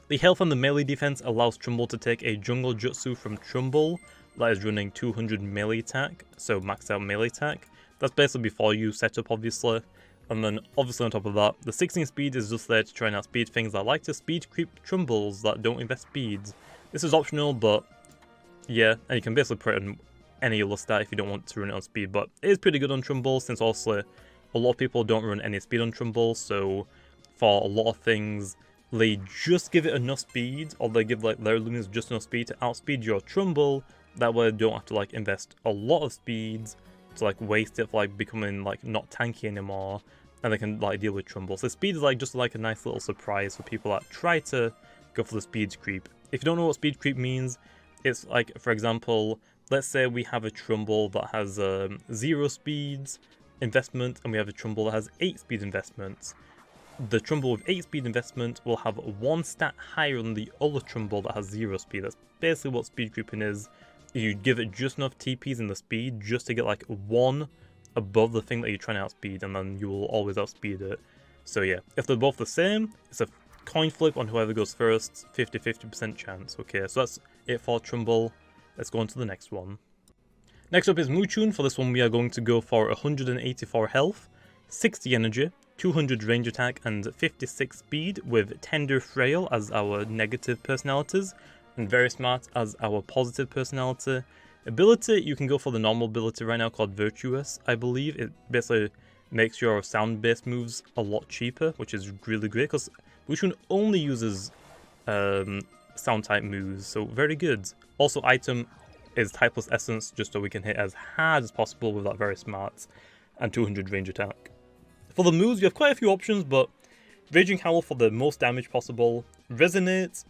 The health and the melee defense allows Trumbull to take a Jungle Jutsu from Trumbull that is running 200 melee attack, so maxed out melee attack. That's basically before you set up, obviously. And then, obviously on top of that, the 16 speed is just there to try and outspeed things that like to speed creep Trumbulls that don't invest speeds. This is optional, but yeah, and you can basically put it on any other stat if you don't want to run it on speed. But it is pretty good on Trumbull, since also a lot of people don't run any speed on Trumbull, so for a lot of things, they just give it enough speed, or they give like their Loomians just enough speed to outspeed your Trumbull. That way, they don't have to like invest a lot of speeds to like waste it for like becoming like not tanky anymore, and they can like deal with Trumbull. So speed is like just like a nice little surprise for people that try to go for the speed creep. If you don't know what speed creep means, it's like, for example, let's say we have a Trumbull that has 0 speeds investment, and we have a Trumbull that has 8 speed investments. The Trumbull with 8 speed investment will have 1 stat higher than the other Trumbull that has 0 speed. That's basically what speed creeping is. You give it just enough TPs in the speed just to get like 1 above the thing that you're trying to outspeed, and then you will always outspeed it. So yeah, if they're both the same, it's a coin flip on whoever goes first, 50-50% chance. Okay, so that's it for Trumbull. Let's go on to the next one. Next up is Moochun. For this one we are going to go for 184 health, 60 energy, 200 range attack and 56 speed with Tender Frail as our negative personalities and Very Smart as our positive personality. Ability, you can go for the normal ability right now called Virtuous, I believe. It basically makes your sound-based moves a lot cheaper, which is really great because Wushun only uses sound-type moves, so very good. Also, item is Typeless Essence, just so we can hit as hard as possible with that Very Smart and 200 range attack. For the moves, you have quite a few options, but Raging Howl for the most damage possible. Resonate,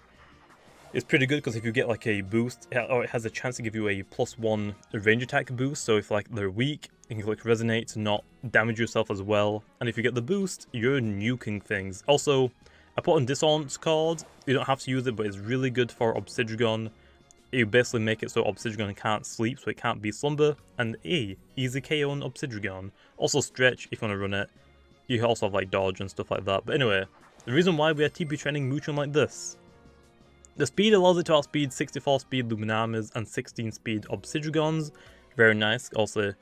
It's pretty good because if you get like a boost, or it has a chance to give you a +1 range attack boost. So if like they're weak, you can click Resonate to not damage yourself as well. And if you get the boost, you're nuking things. Also, I put on Dishonor card. You don't have to use it, but it's really good for Obsidian. You basically make it so Obsidian can't sleep, so it can't be slumber. And easy KO on Obsidian. Also stretch if you want to run it. You can also have like dodge and stuff like that. But anyway, the reason why we are TP training Muchun like this. The speed allows it to outspeed 64 speed Luminamis and 16 speed Obsidians. Very nice. Also,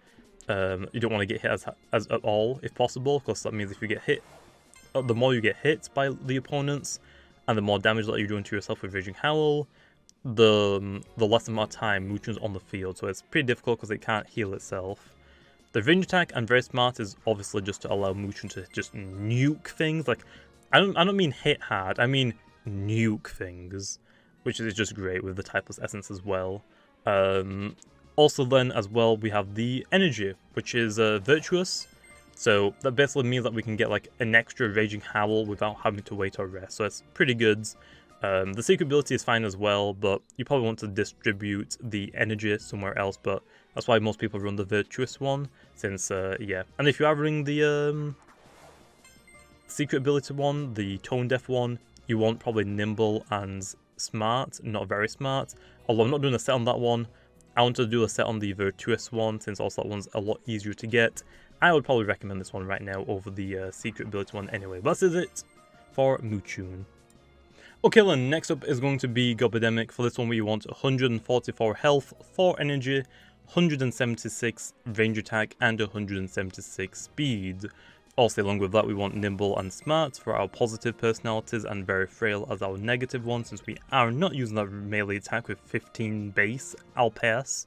you don't want to get hit as at all if possible, because that means if you get hit, the more you get hit by the opponents, and the more damage that you're doing to yourself with Raging Howl, the less amount of time Muchun's on the field. So it's pretty difficult because it can't heal itself. The range attack and very smart is obviously just to allow Muchun to just nuke things. Like I don't mean hit hard, I mean nuke things, which is just great with the Typeless Essence as well. Also then as well we have the energy, which is virtuous. So that basically means that we can get like an extra Raging Howl without having to wait or rest. So it's pretty good. The secret ability is fine as well, but you probably want to distribute the energy somewhere else, but that's why most people run the virtuous one, since yeah. And if you are running the secret ability one, the tone deaf one, you want probably nimble and smart, not very smart. Although I'm not doing a set on that one, I want to do a set on the virtuous one, since also that one's a lot easier to get. I would probably recommend this one right now over the secret ability one anyway. But this is it for Muchun. Okay, then next up is going to be Gobidemic. For this one we want 144 health, 4 energy, 176 range attack, and 176 speed. Also along with that we want nimble and smart for our positive personalities, and very frail as our negative one, since we are not using that melee attack with 15 base. I'll pass.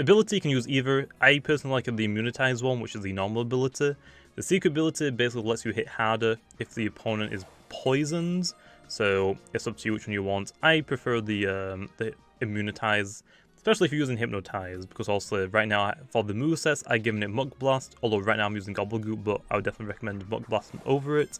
Ability you can use either. I personally like the immunitize one, which is the normal ability. The secret ability basically lets you hit harder if the opponent is poisoned, so it's up to you which one you want. I prefer the immunitize, especially if you're using Hypnotize, because also right now for the movesets I've given it Muck Blast, although right now I'm using Gobblegoop, but I would definitely recommend Muck Blast over it.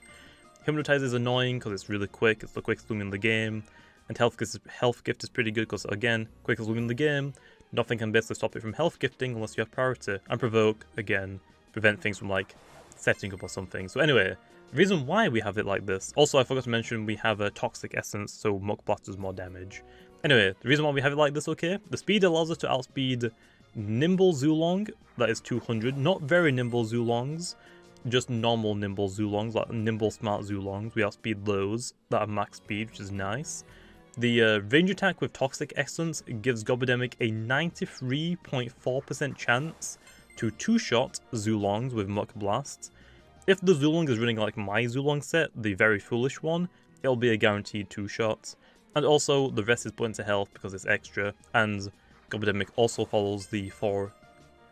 Hypnotize is annoying because it's really quick, it's the quickest Loomian in the game, and Health Gift is pretty good because again, quickest Loomian in the game, nothing can basically stop it from health gifting unless you have priority, and Provoke, again, prevent things from like setting up or something. So anyway, the reason why we have it like this, also I forgot to mention we have a Toxic Essence, so Muck Blast does more damage. Anyway, the reason why we have it like this, okay, the speed allows us to outspeed Nimble Zuelong, that is 200, not very nimble Zuelongs, just normal nimble Zuelongs, like nimble smart Zuelongs, we outspeed those that have max speed, which is nice. The range attack with Toxic Essence gives Gobidemic a 93.4% chance to two-shot Zuelongs with Muck Blast. If the Zuelong is running like my Zuelong set, the very foolish one, it'll be a guaranteed two-shot. And also, the rest is put into health because it's extra, and Gobidemic also follows the 4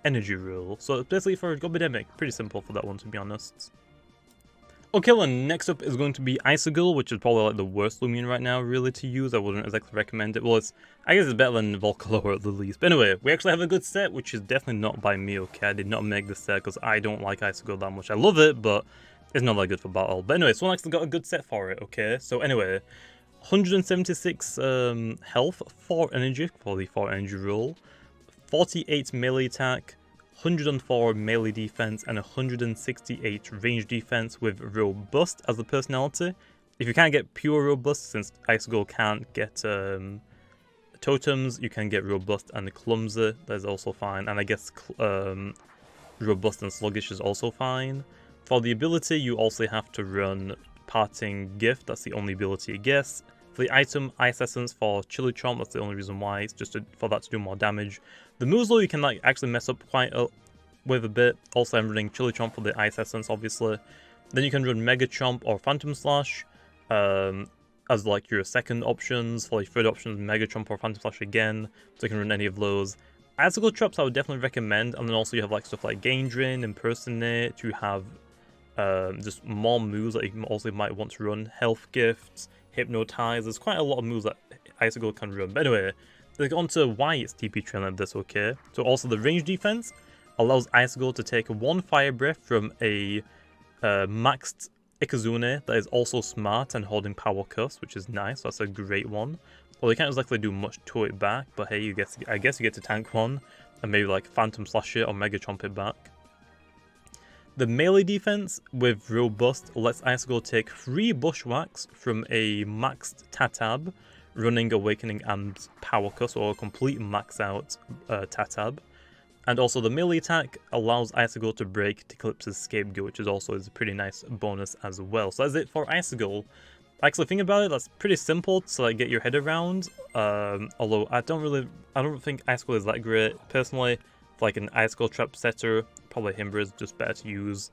energy rule. So basically for Gobidemic, pretty simple for that one to be honest. Okay, then next up is going to be Icicle, which is probably like the worst Loomian right now really to use. I wouldn't exactly recommend it. Well, I guess it's better than Volkaloa at the least. But anyway, we actually have a good set, which is definitely not by me, okay? I did not make this set because I don't like Icicle that much. I love it, but it's not that good for battle. But anyway, someone actually got a good set for it, okay? So anyway, 176 health, 4 energy for the 4 energy rule, 48 melee attack, 104 melee defense, and 168 range defense with Robust as the personality. If you can't get pure Robust, since Icicle can't get totems, you can get Robust and Clumsy, that is also fine, and I guess Robust and Sluggish is also fine. For the ability, you also have to run Parting Gift, that's the only ability it gets. For the item, Ice Essence for Chili Chomp, that's the only reason why, it's just for that to do more damage. The moves though you can like actually mess up quite with a bit. Also I'm running Chili Chomp for the Ice Essence obviously. Then you can run Mega Chomp or Phantom Slash as like your second options. For like third options, Mega Chomp or Phantom Slash again, so you can run any of those. Icicle Traps I would definitely recommend, and then also you have like stuff like Gain Drain, Impersonate, you have just more moves that you also might want to run. Health Gifts, Hypnotize, there's quite a lot of moves that Icicle can run. But anyway, let's get on to why it's TP trained like this, okay? So also the range defense allows Icicle to take 1 Fire Breath from a maxed Ikazune that is also smart and holding Power Curse, which is nice, that's a great one. Well, you can't exactly do much to it back, but hey, I guess you get to tank one, and maybe like Phantom Slash it or Mega Chomp it back. The melee defense with Robust lets Icicle take 3 Bushwhacks from a maxed Tahtab, running Awakening and Power Cuss, or a complete max out Tahtab. And also the melee attack allows Icicle to break Tiklipse's Scapegoat, which is also a pretty nice bonus as well. So that's it for Icicle. Actually, think about it, that's pretty simple to like get your head around. Although I don't think Icicle is that great personally. For like an Icicle trap setter, probably Himbrr is just better to use.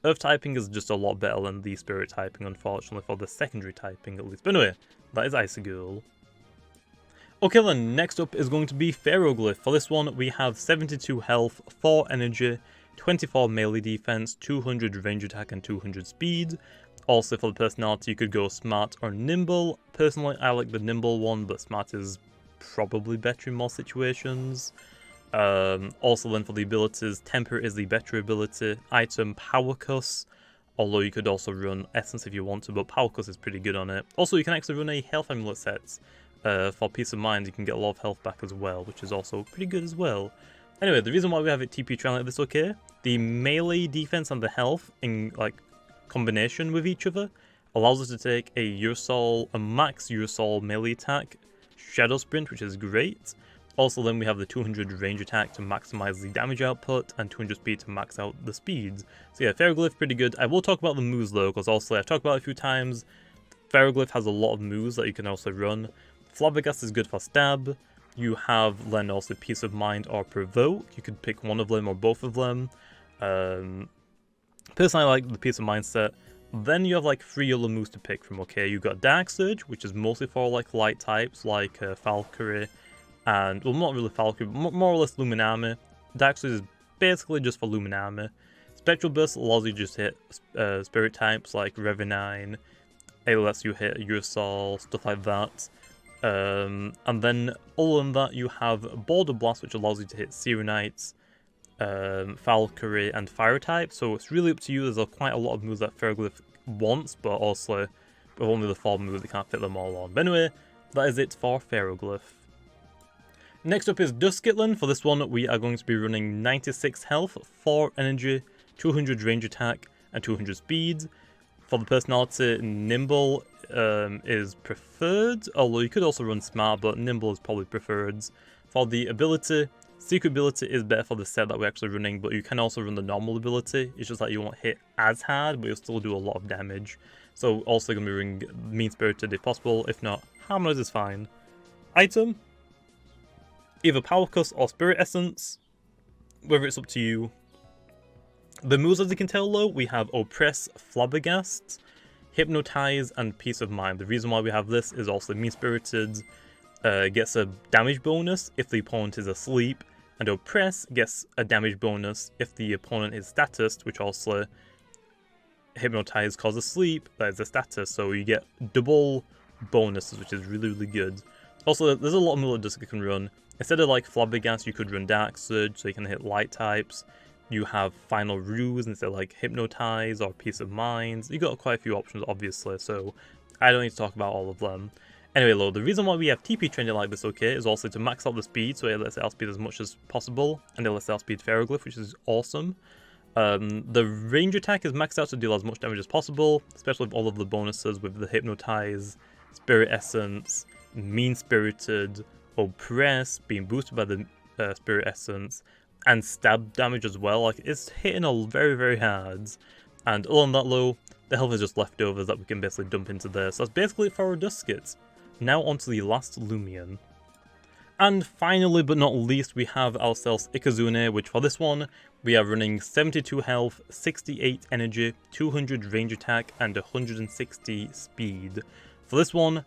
Earth typing is just a lot better than the Spirit typing, unfortunately, for the secondary typing at least. But anyway, that is Icicle. Okay then, next up is going to be Ferroglyph. For this one, we have 72 health, 4 energy, 24 melee defense, 200 range attack and 200 speed. Also for the personality, you could go Smart or Nimble. Personally, I like the Nimble one, but Smart is probably better in more situations. Also then for the abilities, Temper is the better ability. Item, Power Cuss, although you could also run Essence if you want to, but Power Cuss is pretty good on it. Also, you can actually run a Health Amulet set. For Peace of Mind, you can get a lot of health back as well, which is also pretty good as well. Anyway, the reason why we have it TP train like this, okay, the melee defense and the health in like combination with each other allows us to take a max Ursoul melee attack, Shadow Sprint, which is great. Also then we have the 200 range attack to maximize the damage output and 200 speed to max out the speeds. So yeah, Ferroglyph pretty good. I will talk about the moves though, because also I've talked about it a few times. Ferroglyph has a lot of moves that you can also run. Flabbergast is good for stab. You have then also Peace of Mind or Provoke. You could pick one of them or both of them. Personally, I like the Peace of Mind set. Then you have like 3 other moves to pick from, okay? You've got Dark Surge, which is mostly for like light types like Falkyrie and, well, not really Falkyrie, but more or less Luminami. Dark Surge is basically just for Luminami. Spectral Burst allows you to just hit spirit types like Revenine. It lets you hit Ursoul, stuff like that. And then, other than that, you have Boulder Blast, which allows you to hit Searknight, Falkyrie, and Fire type. So it's really up to you. There's quite a lot of moves that Ferroglyph wants, but also with only the 4 moves, they can't fit them all on. But anyway, that is it for Ferroglyph. Next up is Duskitlan. For this one, we are going to be running 96 health, 4 energy, 200 range attack, and 200 speed. For the personality, Nimble is preferred, although you could also run Smart, but Nimble is probably preferred. For the ability, Secret ability is better for the set that we're actually running, but you can also run the normal ability. It's just that you won't hit as hard, but you'll still do a lot of damage. So also going to be running Mean Spirited if possible. If not, Harmonize is fine. Item, either Power Cuss or Spirit Essence, whether it's up to you. The moves, as you can tell though, we have Oppress, Flabbergast, Hypnotize, and Peace of Mind. The reason why we have this is also Mean Spirited gets a damage bonus if the opponent is asleep, and Oppress gets a damage bonus if the opponent is statused, which also Hypnotize causes sleep, that is a status, so you get double bonuses, which is really, really good. Also, there's a lot of moves that you can run. Instead of like Flabbergast, you could run Dark Surge, so you can hit light types. You have Final Ruse instead of like Hypnotize or Peace of Mind. You got quite a few options, obviously, so I don't need to talk about all of them. Anyway, though, the reason why we have TP trending like this, okay, is also to max out the speed, so it lets it outspeed as much as possible, and it lets it outspeed Ferroglyph, which is awesome. The range attack is maxed out to deal as much damage as possible, especially with all of the bonuses with the Hypnotize, Spirit Essence, Mean Spirited, Oppress, being boosted by the Spirit Essence, and stab damage as well. Like, it's hitting all very, very hard. And other than that, though, the health is just leftovers that we can basically dump into there. So that's basically it for our Duskit. Now onto the last Loomian. And finally, but not least, we have ourselves Ikazune, which for this one, we are running 72 health, 68 energy, 200 range attack, and 160 speed. For this one,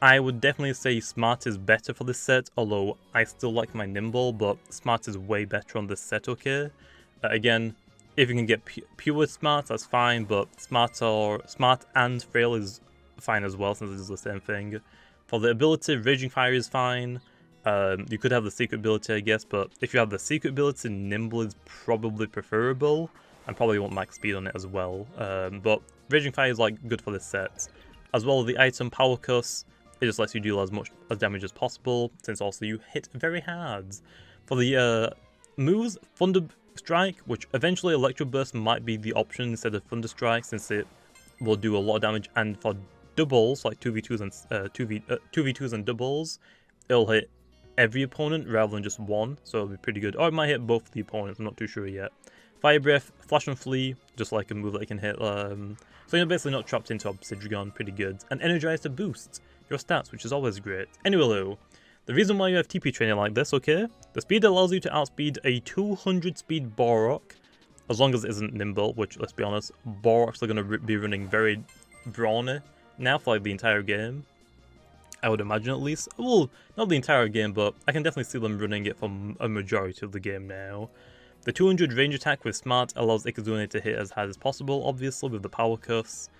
I would definitely say Smart is better for this set, although I still like my Nimble, but Smart is way better on this set, okay? Again, if you can get pure Smart, that's fine, but Smart and Frail is fine as well, since it's the same thing. For the ability, Raging Fire is fine. You could have the secret ability, I guess, but if you have the secret ability, Nimble is probably preferable, and probably want max speed on it as well. But Raging Fire is like good for this set. As well as the item Power Cuss, it just lets you deal as much damage as possible, since also you hit very hard. For the moves, Thunder Strike, which eventually Electro Burst might be the option instead of Thunder Strike, since it will do a lot of damage, and for doubles, like 2v2s and 2v2s and doubles, it'll hit every opponent rather than just one, so it'll be pretty good. Or it might hit both the opponents, I'm not too sure yet. Fire Breath, Flash and Flee, just like a move that you can hit. So you're basically not trapped into Obsidian, pretty good. And Energize to boost your stats, which is always great. Anyway, though, the reason why you have TP training like this, okay? The speed allows you to outspeed a 200 speed Boarrok, as long as it isn't nimble, which, let's be honest, Boarroks are going to be running very brawny now for like the entire game. I would imagine at least. Well, not the entire game, but I can definitely see them running it for a majority of the game now. The 200 range attack with Smart allows Ikazune to hit as hard as possible, obviously, with the power cuffs.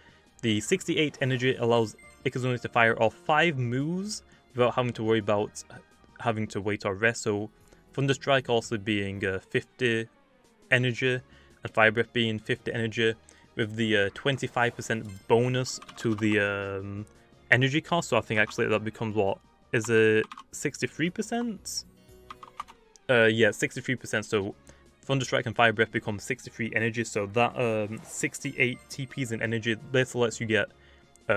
The 68 energy allows Ikazune to fire off 5 moves without having to worry about having to wait or rest, so Thunder Strike also being 50 energy, and Fire Breath being 50 energy, with the 25% bonus to the energy cost, so I think actually that becomes, what, is it 63%? Yeah, 63%, so Thunder Strike and Fire Breath become 63 energy, so that 68 TPs in energy basically lets you get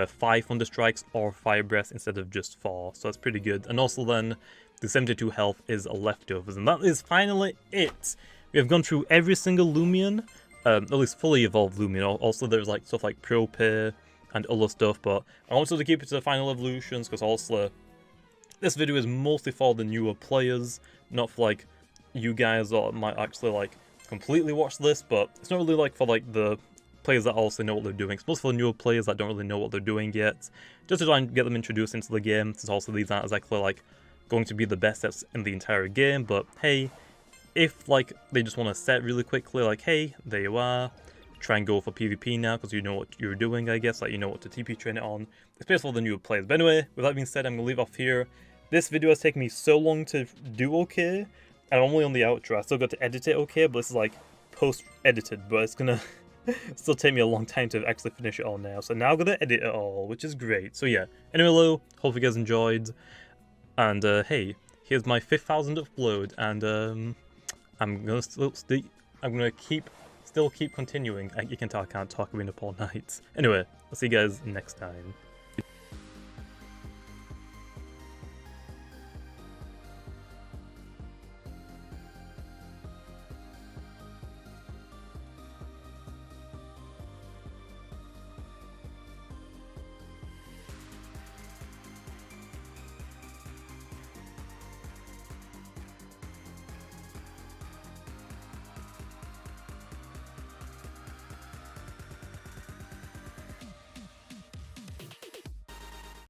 5 Thunder Strikes or Fire Breaths instead of just 4, so that's pretty good. And also then, the 72 health is leftovers, and that is finally it! We have gone through every single Loomian, at least fully evolved Loomian. Also there's like stuff like Propay and other stuff, but I wanted to keep it to the final evolutions, because also this video is mostly for the newer players, not for like you guys that might actually like completely watch this, but it's not really like for like the players that also know what they're doing. It's mostly for the newer players that don't really know what they're doing yet, just to try and get them introduced into the game, since also these aren't exactly like going to be the best sets in the entire game. But hey, if like they just want to set really quickly, like hey, there you are, try and go for PvP now because you know what you're doing, I guess, like you know what to TP train it on. It's based for the newer players. But anyway, with that being said, I'm gonna leave off here. This video has taken me so long to do, okay, and I'm only on the outro. I still got to edit it, okay, but this is like post-edited, but it's gonna still take me a long time to actually finish it all now. So now I'm gonna edit it all, which is great. So yeah, anyway, hello, hope you guys enjoyed, and hey, here's my 5,000th upload, and I'm gonna still keep continuing. You can tell I can't talk, I've been up all night. Anyway, I'll see you guys next time.